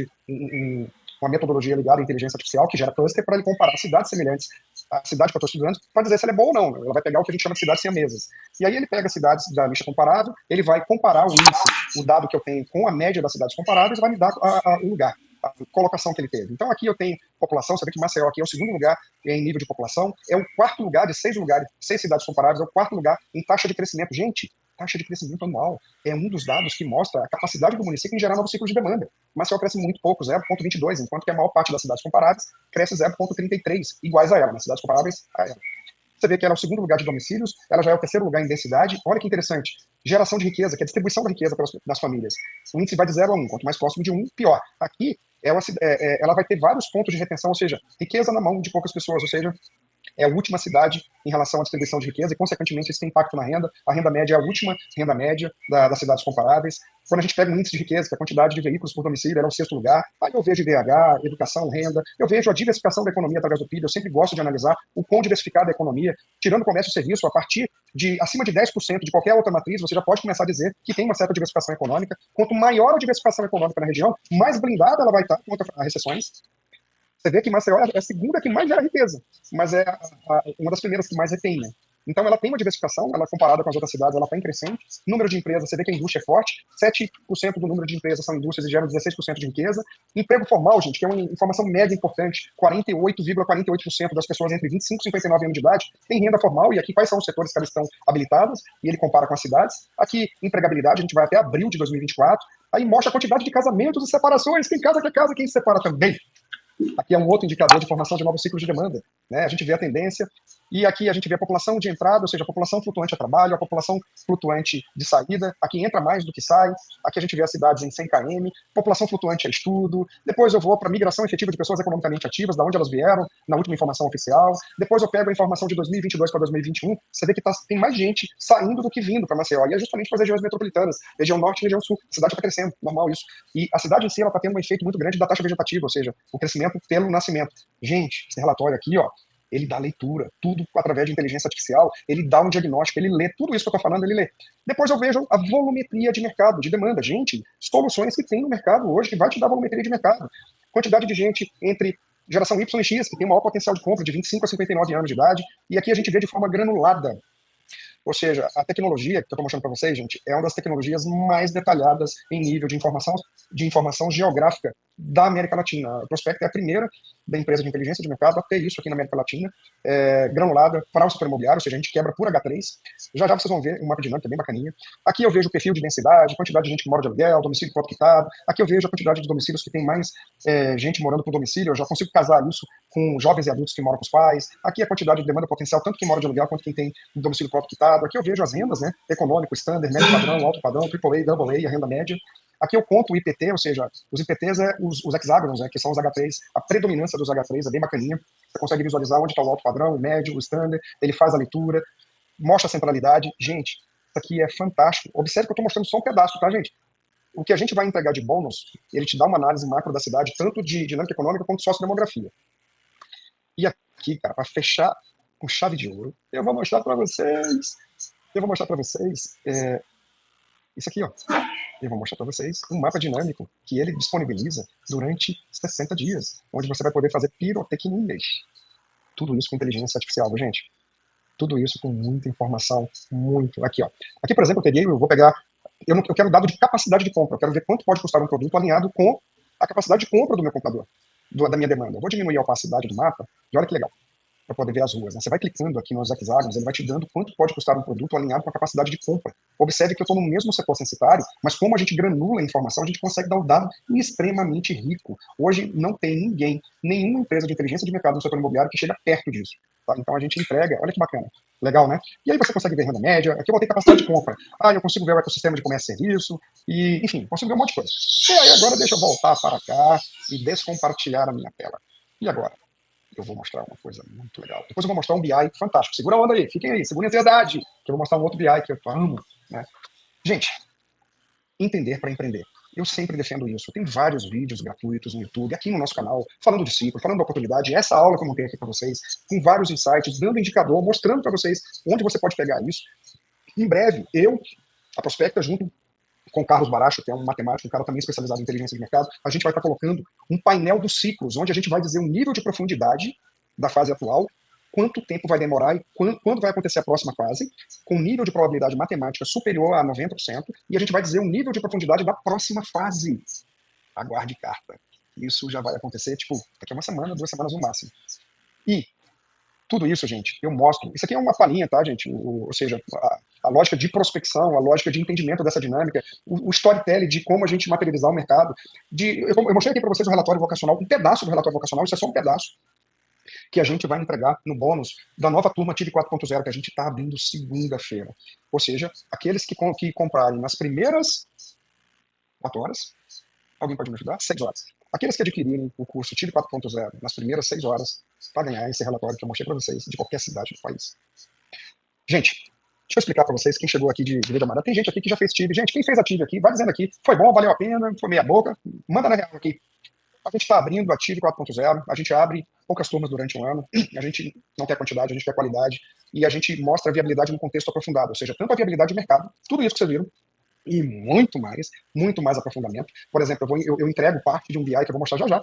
uma metodologia ligada à inteligência artificial que gera cluster para ele comparar cidades semelhantes à cidade que eu estou estudando para dizer se ela é boa ou não. Ela vai pegar o que a gente chama de cidades siamesas. E aí ele pega cidades da lista comparável, ele vai comparar o índice, o dado que eu tenho com a média das cidades comparáveis e vai me dar o lugar, a colocação que ele teve. Então aqui eu tenho população, você vê que Maceió aqui é o segundo lugar em nível de população, é o quarto lugar de 6 cidades comparáveis, é o quarto lugar em taxa de crescimento. Gente, taxa de crescimento anual é um dos dados que mostra a capacidade do município em gerar novos ciclos de demanda. Maceió cresce muito pouco, 0,22, enquanto que a maior parte das cidades comparáveis cresce 0,33, iguais a ela, nas cidades comparáveis a ela. Você vê que ela é o segundo lugar de domicílios, ela já é o terceiro lugar em densidade. Olha que interessante. Geração de riqueza, que é a distribuição da riqueza das famílias. O índice vai de 0 a 1, quanto mais próximo de 1, pior. Aqui, ela vai ter vários pontos de retenção, ou seja, riqueza na mão de poucas pessoas, ou seja, é a última cidade em relação à distribuição de riqueza e, consequentemente, isso tem impacto na renda. A renda média é a última renda média das cidades comparáveis. Quando a gente pega um índice de riqueza, que é a quantidade de veículos por domicílio, era o sexto lugar, aí eu vejo IDH, educação, renda, eu vejo a diversificação da economia através do PIB, eu sempre gosto de analisar o quão diversificada é a economia, tirando o comércio e serviço, a partir de acima de 10% de qualquer outra matriz, você já pode começar a dizer que tem uma certa diversificação econômica. Quanto maior a diversificação econômica na região, mais blindada ela vai estar contra as recessões. Você vê que Maceió é a segunda que mais gera riqueza, mas é uma das primeiras que mais retém, né? Então ela tem uma diversificação, ela comparada com as outras cidades, ela está em crescente. Número de empresas, você vê que a indústria é forte, 7% do número de empresas são indústrias e geram 16% de riqueza. Emprego formal, gente, que é uma informação mega importante, 48,48% das pessoas entre 25 e 59 anos de idade têm renda formal, e aqui quais são os setores que elas estão habilitadas, e ele compara com as cidades. Aqui, empregabilidade, a gente vai até abril de 2024, aí mostra a quantidade de casamentos e separações, quem casa, quem se separa também. Aqui é um outro indicador de formação de novos ciclos de demanda, né? A gente vê a tendência, e aqui a gente vê a população de entrada, ou seja, a população flutuante a trabalho, a população flutuante de saída, aqui entra mais do que sai, aqui a gente vê as cidades em 100 km, população flutuante a estudo, depois eu vou para a migração efetiva de pessoas economicamente ativas, da onde elas vieram, na última informação oficial, depois eu pego a informação de 2022 para 2021, você vê que tem mais gente saindo do que vindo para Maceió, e é justamente para as regiões metropolitanas, região norte e região sul, a cidade está crescendo, normal isso, e a cidade em si ela está tendo um efeito muito grande da taxa vegetativa, ou seja, o crescimento pelo nascimento. Gente, esse relatório aqui, ó, ele dá leitura, tudo através de inteligência artificial, ele dá um diagnóstico, ele lê, tudo isso que eu estou falando, ele lê. Depois eu vejo a volumetria de mercado, de demanda. Gente, soluções que tem no mercado hoje que vai te dar volumetria de mercado. Quantidade de gente entre geração Y e X, que tem maior potencial de compra, de 25 a 59 anos de idade, e aqui a gente vê de forma granulada. Ou seja, a tecnologia que eu estou mostrando para vocês, gente, é uma das tecnologias mais detalhadas em nível de informação geográfica da América Latina. A Prospect é a primeira da empresa de inteligência de mercado a ter isso aqui na América Latina, granulada para o setor imobiliário, ou seja, a gente quebra por H3. Já já vocês vão ver um mapa dinâmico, é bem bacaninha. Aqui eu vejo o perfil de densidade, quantidade de gente que mora de aluguel, domicílio próprio quitado. Aqui eu vejo a quantidade de domicílios que tem mais gente morando por domicílio, eu já consigo casar isso com jovens e adultos que moram com os pais. Aqui a quantidade de demanda potencial, tanto quem mora de aluguel quanto quem tem domicílio próprio quitado. Aqui eu vejo as rendas, né? Econômico, standard, médio padrão, alto padrão, AAA, AA, a renda média. Aqui eu conto o IPT, ou seja, os IPTs os hexágonos, né, que são os H3, a predominância dos H3 é bem bacaninha. Você consegue visualizar onde está o alto padrão, o médio, o standard, ele faz a leitura, mostra a centralidade. Gente, isso aqui é fantástico. Observe que eu estou mostrando só um pedaço, tá, gente? O que a gente vai entregar de bônus, ele te dá uma análise macro da cidade, tanto de dinâmica econômica quanto de sociodemografia. E aqui, cara, para fechar com chave de ouro, eu vou mostrar para vocês, isso aqui, ó. Eu vou mostrar para vocês um mapa dinâmico que ele disponibiliza durante 60 dias, onde você vai poder fazer pirotecnias. Tudo isso com inteligência artificial, gente. Tudo isso com muita informação, muito. Aqui, ó. Aqui, por exemplo, eu vou pegar, eu quero dado de capacidade de compra, eu quero ver quanto pode custar um produto alinhado com a capacidade de compra do meu comprador, da minha demanda. Eu vou diminuir a opacidade do mapa, e olha que legal. para poder ver as ruas, né? Você vai clicando aqui nos hexágonos, ele vai te dando quanto pode custar um produto alinhado com a capacidade de compra. Observe que eu estou no mesmo setor censitário, mas como a gente granula a informação, a gente consegue dar um dado extremamente rico. Hoje não tem ninguém, nenhuma empresa de inteligência de mercado no setor imobiliário que chega perto disso. Tá? Então a gente entrega, olha que bacana, legal, né? E aí você consegue ver renda média, aqui eu botei capacidade de compra. Eu consigo ver o ecossistema de comércio e serviço, e enfim, consigo ver um monte de coisa. E aí agora deixa eu voltar para cá e descompartilhar a minha tela. E agora? Eu vou mostrar uma coisa muito legal. Depois eu vou mostrar um BI fantástico. Segura a onda aí, fiquem aí, segura a ansiedade, que eu vou mostrar um outro BI que eu amo. Né? Gente, entender para empreender. Eu sempre defendo isso. Tem vários vídeos gratuitos no YouTube, aqui no nosso canal, falando de ciclo, falando da oportunidade. Essa aula que eu montei aqui para vocês, com vários insights, dando indicador, mostrando para vocês onde você pode pegar isso. Em breve, a Prospecta, junto com o Carlos Baracho, que é um matemático, um cara também especializado em inteligência de mercado, a gente vai estar colocando um painel dos ciclos, onde a gente vai dizer o nível de profundidade da fase atual, quanto tempo vai demorar e quando vai acontecer a próxima fase, com um nível de probabilidade matemática superior a 90%, e a gente vai dizer o nível de profundidade da próxima fase. Aguarde carta. Isso já vai acontecer, daqui a uma semana, 2 semanas no máximo. E tudo isso, gente, eu mostro. Isso aqui é uma palhinha, tá, gente? Ou seja, a lógica de prospecção, a lógica de entendimento dessa dinâmica, o storytelling de como a gente materializar o mercado. Eu mostrei aqui para vocês o relatório vocacional, um pedaço do relatório vocacional, isso é só um pedaço, que a gente vai entregar no bônus da nova turma TIV 4.0, que a gente está abrindo segunda-feira. Ou seja, aqueles que comprarem nas primeiras 4 horas, alguém pode me ajudar? 6 horas. Aqueles que adquirirem o curso TIV 4.0 nas primeiras 6 horas, para ganhar esse relatório que eu mostrei para vocês, de qualquer cidade do país. Gente, deixa eu explicar para vocês, quem chegou aqui de Vila Mara. Tem gente aqui que já fez TIV. Gente, quem fez a TIV aqui, vai dizendo aqui, foi bom, valeu a pena, foi meia boca, manda na real aqui. A gente está abrindo a TIV 4.0, a gente abre poucas turmas durante um ano, a gente não quer quantidade, a gente quer qualidade, e a gente mostra a viabilidade no contexto aprofundado, ou seja, tanto a viabilidade de mercado, tudo isso que vocês viram, e muito mais aprofundamento. Por exemplo, eu entrego parte de um BI que eu vou mostrar já já,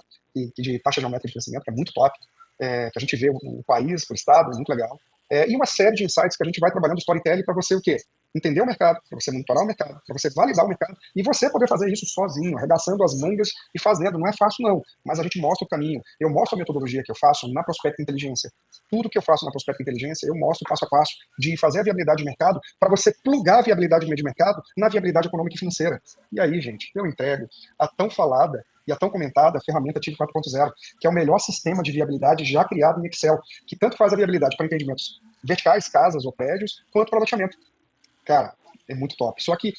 de taxa geométrica de crescimento, que é muito top, que a gente vê o país, por estado, é muito legal. E uma série de insights que a gente vai trabalhando storytelling para você o quê? Entender o mercado, para você monitorar o mercado, para você validar o mercado, e você poder fazer isso sozinho, arregaçando as mangas e fazendo. Não é fácil, não, mas a gente mostra o caminho. Eu mostro a metodologia que eu faço na Prospecta Inteligência. Tudo que eu faço na Prospecta Inteligência, eu mostro passo a passo de fazer a viabilidade de mercado para você plugar a viabilidade de mercado na viabilidade econômica e financeira. E aí, gente, eu entrego a tão falada e a tão comentada ferramenta TIV 4.0, que é o melhor sistema de viabilidade já criado em Excel, que tanto faz a viabilidade para empreendimentos verticais, casas ou prédios, quanto para loteamento. Cara, é muito top. Só que,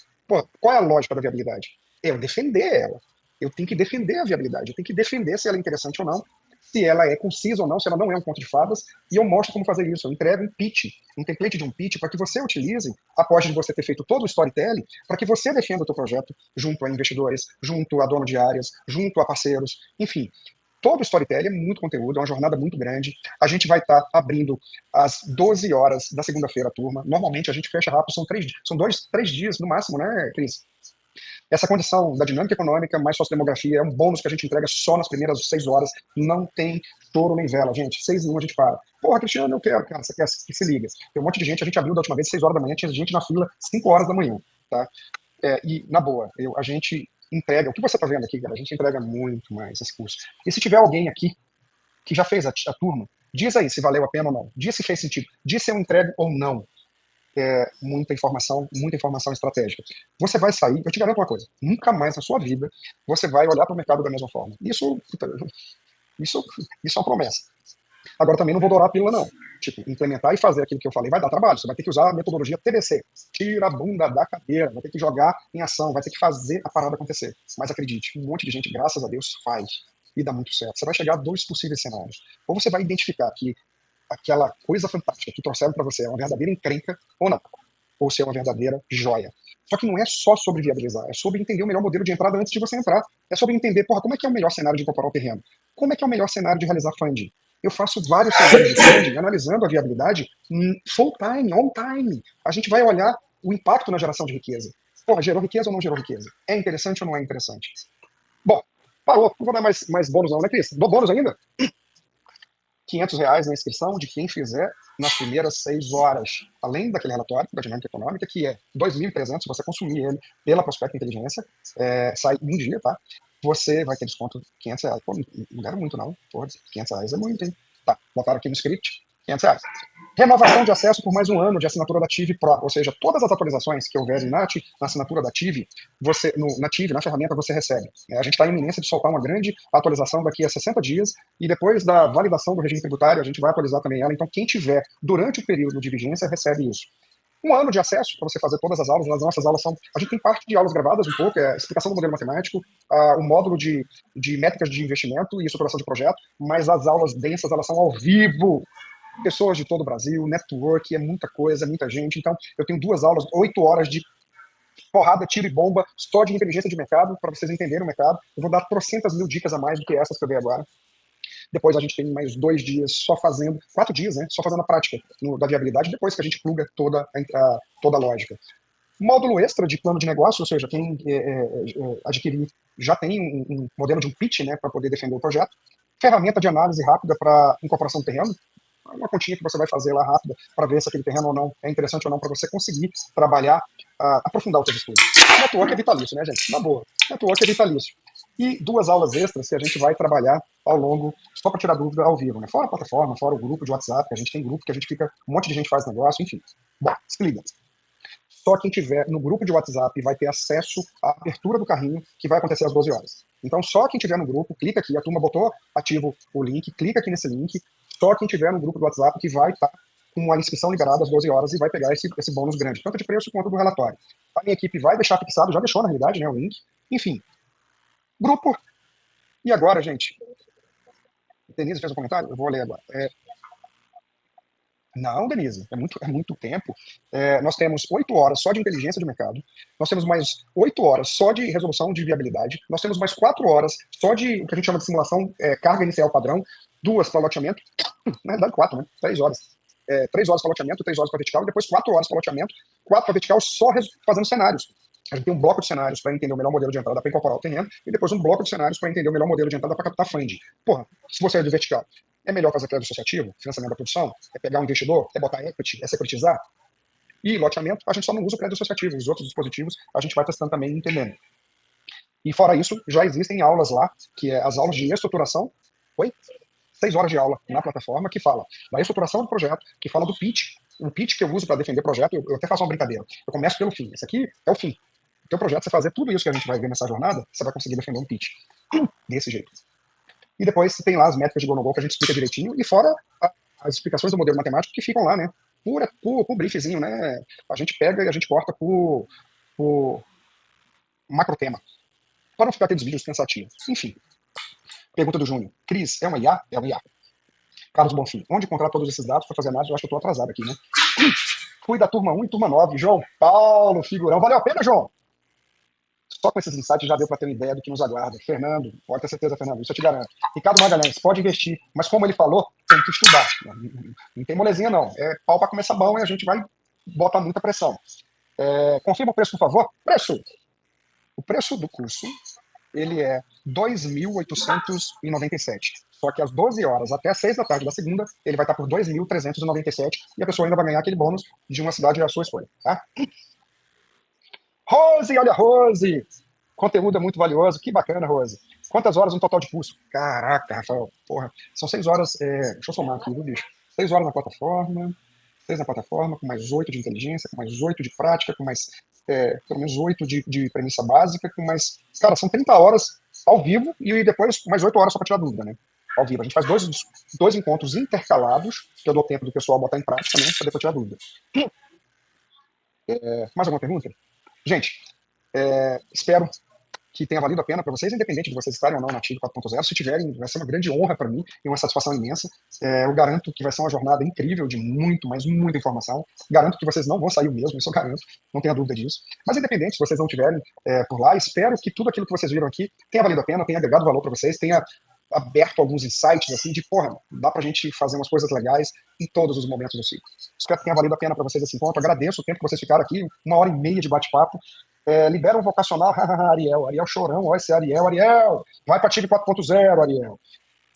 qual é a lógica da viabilidade? É eu defender ela. Eu tenho que defender a viabilidade. Eu tenho que defender se ela é interessante ou não, se ela é concisa ou não, se ela não é um conto de fadas, e eu mostro como fazer isso. Eu entrego um pitch, um template de um pitch, para que você utilize, após de você ter feito todo o storytelling, para que você defenda o seu projeto junto a investidores, junto a dono de áreas, junto a parceiros, enfim. Todo o storytelling é muito conteúdo, é uma jornada muito grande. A gente vai estar abrindo às 12 horas da segunda-feira a turma. Normalmente a gente fecha rápido, são 3 dias no máximo, né, Cris? Essa condição da dinâmica econômica mais sociodemografia é um bônus que a gente entrega só nas primeiras 6 horas. Não tem choro nem vela, gente. 6 em 1 a gente para. Porra, Cristiano, eu quero. Cara, você quer que se liga. Tem um monte de gente, a gente abriu da última vez 6 horas da manhã, tinha gente na fila 5 horas da manhã. Tá? E, na boa, a gente entrega, o que você está vendo aqui, cara, a gente entrega muito mais esse curso. E se tiver alguém aqui que já fez a turma, diz aí se valeu a pena ou não. Diz se fez sentido. Diz se eu entrego ou não. Muita informação estratégica. Você vai sair, eu te garanto uma coisa, nunca mais na sua vida você vai olhar para o mercado da mesma forma. Isso é uma promessa. Agora também não vou dourar a pílula, não. Implementar e fazer aquilo que eu falei vai dar trabalho. Você vai ter que usar a metodologia TBC. Tira a bunda da cadeira, vai ter que jogar em ação, vai ter que fazer a parada acontecer. Mas acredite, um monte de gente, graças a Deus, faz. E dá muito certo. Você vai chegar a 2 possíveis cenários. Ou você vai identificar que aquela coisa fantástica que trouxeram para você é uma verdadeira encrenca ou não. Ou se é uma verdadeira joia. Só que não é só sobre viabilizar, é sobre entender o melhor modelo de entrada antes de você entrar. É sobre entender, como é que é o melhor cenário de incorporar o terreno? Como é que é o melhor cenário de realizar funding? Eu faço vários cenários de funding, analisando a viabilidade full time, on time. A gente vai olhar o impacto na geração de riqueza. Gerou riqueza ou não gerou riqueza? É interessante ou não é interessante? Bom, parou. Não vou dar mais bônus não, né, Cris? Dou bônus ainda? R$ 500 na inscrição de quem fizer nas primeiras 6 horas. Além daquele relatório da dinâmica econômica, que é 2.300, se você consumir ele pela Prospecta Inteligência, sai um dia, tá? Você vai ter desconto R$ 500. Pô, não era muito não. Pô, R$ 500 é muito, hein? Tá, botaram aqui no script. R$ 500. Renovação de acesso por mais um ano de assinatura da TIV Pro, ou seja, todas as atualizações que houverem na assinatura da TIV, na TIV, na ferramenta, você recebe. A gente está em iminência de soltar uma grande atualização daqui a 60 dias, e depois da validação do regime tributário, a gente vai atualizar também ela. Então, quem tiver durante o período de vigência recebe isso. Um ano de acesso para você fazer todas as aulas. As nossas aulas são. A gente tem parte de aulas gravadas um pouco, é a explicação do modelo matemático, o módulo de métricas de investimento e estruturação de projeto, mas as aulas densas, elas são ao vivo. Pessoas de todo o Brasil, network, é muita coisa, é muita gente. Então, eu tenho 2 aulas, 8 horas de porrada, tiro e bomba, só de inteligência de mercado, para vocês entenderem o mercado. Eu vou dar trocentas mil dicas a mais do que essas que eu dei agora. Depois a gente tem mais 2 dias só fazendo, 4 dias, né? Só fazendo a prática da viabilidade, depois que a gente pluga toda a lógica. Módulo extra de plano de negócio, ou seja, quem adquirir já tem um modelo de um pitch, né, para poder defender o projeto. Ferramenta de análise rápida para incorporação do terreno, uma continha que você vai fazer lá rápida para ver se aquele terreno ou não é interessante ou não para você conseguir trabalhar, aprofundar os seus estudos. Network é vitalício, né, gente? Na boa. Network é vitalício. E 2 aulas extras que a gente vai trabalhar ao longo, só para tirar dúvida ao vivo, né? Fora a plataforma, fora o grupo de WhatsApp, que a gente tem grupo, que a gente fica, um monte de gente faz negócio, enfim. Bom, se liga. Só quem tiver no grupo de WhatsApp vai ter acesso à abertura do carrinho, que vai acontecer às 12 horas. Então, só quem tiver no grupo, clica aqui, a turma botou ativo o link, clica aqui nesse link, só quem tiver no grupo do WhatsApp que vai estar com a inscrição liberada às 12 horas e vai pegar esse bônus grande, tanto de preço quanto do relatório. A minha equipe vai deixar fixado, já deixou na realidade, né, o link. Enfim, grupo. E agora, gente? Denise fez um comentário? Eu vou ler agora. Não, Denise, é muito tempo. Nós temos 8 horas só de inteligência de mercado, nós temos mais 8 horas só de resolução de viabilidade, nós temos mais 4 horas só de o que a gente chama de simulação, carga inicial padrão, 2 para loteamento, na verdade 4, né? 3 horas. 3 horas para loteamento, 3 horas para vertical, e depois 4 horas para loteamento, 4 para vertical só fazendo cenários. A gente tem um bloco de cenários para entender o melhor modelo de entrada para incorporar o terreno, e depois um bloco de cenários para entender o melhor modelo de entrada para captar funding. Porra, se você é de vertical, é melhor fazer crédito associativo, financiamento da produção? É pegar um investidor? É botar equity? É securitizar? E loteamento, a gente só não usa o crédito associativo. Os outros dispositivos a gente vai testando também e entendendo. E fora isso, já existem aulas lá, que é as aulas de estruturação. 6 horas de aula na plataforma que fala da estruturação do projeto, que fala do pitch. O pitch que eu uso para defender o projeto, eu até faço uma brincadeira. Eu começo pelo fim. Esse aqui é o fim. O teu projeto, você fazer tudo isso que a gente vai ver nessa jornada, você vai conseguir defender um pitch. Desse jeito. E depois tem lá as métricas de go-no-go que a gente explica direitinho, e fora as explicações do modelo matemático que ficam lá, né? Por briefzinho, né? A gente pega e a gente corta por macro tema. Para não ficar aqueles vídeos cansativos. Enfim. Pergunta do Júnior. Cris, é uma IA? É uma IA. Carlos Bonfim, onde encontrar todos esses dados para fazer análise? Eu acho que eu estou atrasado aqui, né? Fui da turma 1 e turma 9. João Paulo, figurão. Valeu a pena, João? Só com esses insights já deu para ter uma ideia do que nos aguarda. Fernando, pode ter certeza, Fernando, isso eu te garanto. Ricardo Magalhães, pode investir, mas como ele falou, tem que estudar. Não tem molezinha, não. É pau para começar bom e a gente vai botar muita pressão. Confirma o preço, por favor. Preço. O preço do curso, ele é R$ 2.897. Só que às 12 horas até às 6 da tarde da segunda, ele vai estar por 2.397 e a pessoa ainda vai ganhar aquele bônus de uma cidade à sua escolha, tá? Rose, olha, Rose! Conteúdo é muito valioso, que bacana, Rose. Quantas horas no total de curso? Caraca, Rafael, porra. São 6 horas, deixa eu somar aqui, viu, bicho? 6 horas na plataforma, 6 na plataforma, com mais 8 de inteligência, com mais 8 de prática, com mais pelo menos 8 de premissa básica, com mais... Cara, são 30 horas ao vivo e depois mais 8 horas só para tirar dúvida, né? Ao vivo. A gente faz dois encontros intercalados, que eu dou tempo do pessoal botar em prática, né? Para depois tirar dúvida. Mais alguma pergunta? Gente, espero que tenha valido a pena para vocês, independente de vocês estarem ou não na TIV 4.0. Se tiverem, vai ser uma grande honra para mim e uma satisfação imensa. Eu garanto que vai ser uma jornada incrível de muito, mas muita informação. Garanto que vocês não vão sair o mesmo, isso eu garanto, não tenha dúvida disso. Mas independente, se vocês não tiverem por lá, espero que tudo aquilo que vocês viram aqui tenha valido a pena, tenha agregado valor para vocês, tenha aberto alguns insights, assim, de, porra, dá pra gente fazer umas coisas legais em todos os momentos do ciclo. Espero que tenha valido a pena para vocês esse encontro. Agradeço o tempo que vocês ficaram aqui, 1h30 de bate-papo. Libera um vocacional, Ariel chorão, ó, esse Ariel, vai para TIV 4.0, Ariel.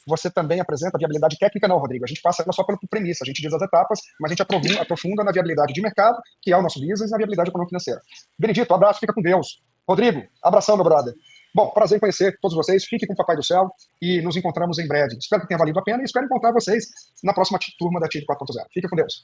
Você também apresenta viabilidade técnica? Não, Rodrigo, a gente passa ela só pela premissa, a gente diz as etapas, mas a gente aprofunda na viabilidade de mercado, que é o nosso business, e na viabilidade econômico-financeira. Benedito, abraço, fica com Deus. Rodrigo, abração, meu brother. Bom, prazer em conhecer todos vocês. Fique com o Papai do Céu e nos encontramos em breve. Espero que tenha valido a pena e espero encontrar vocês na próxima turma da TID 4.0. Fique com Deus.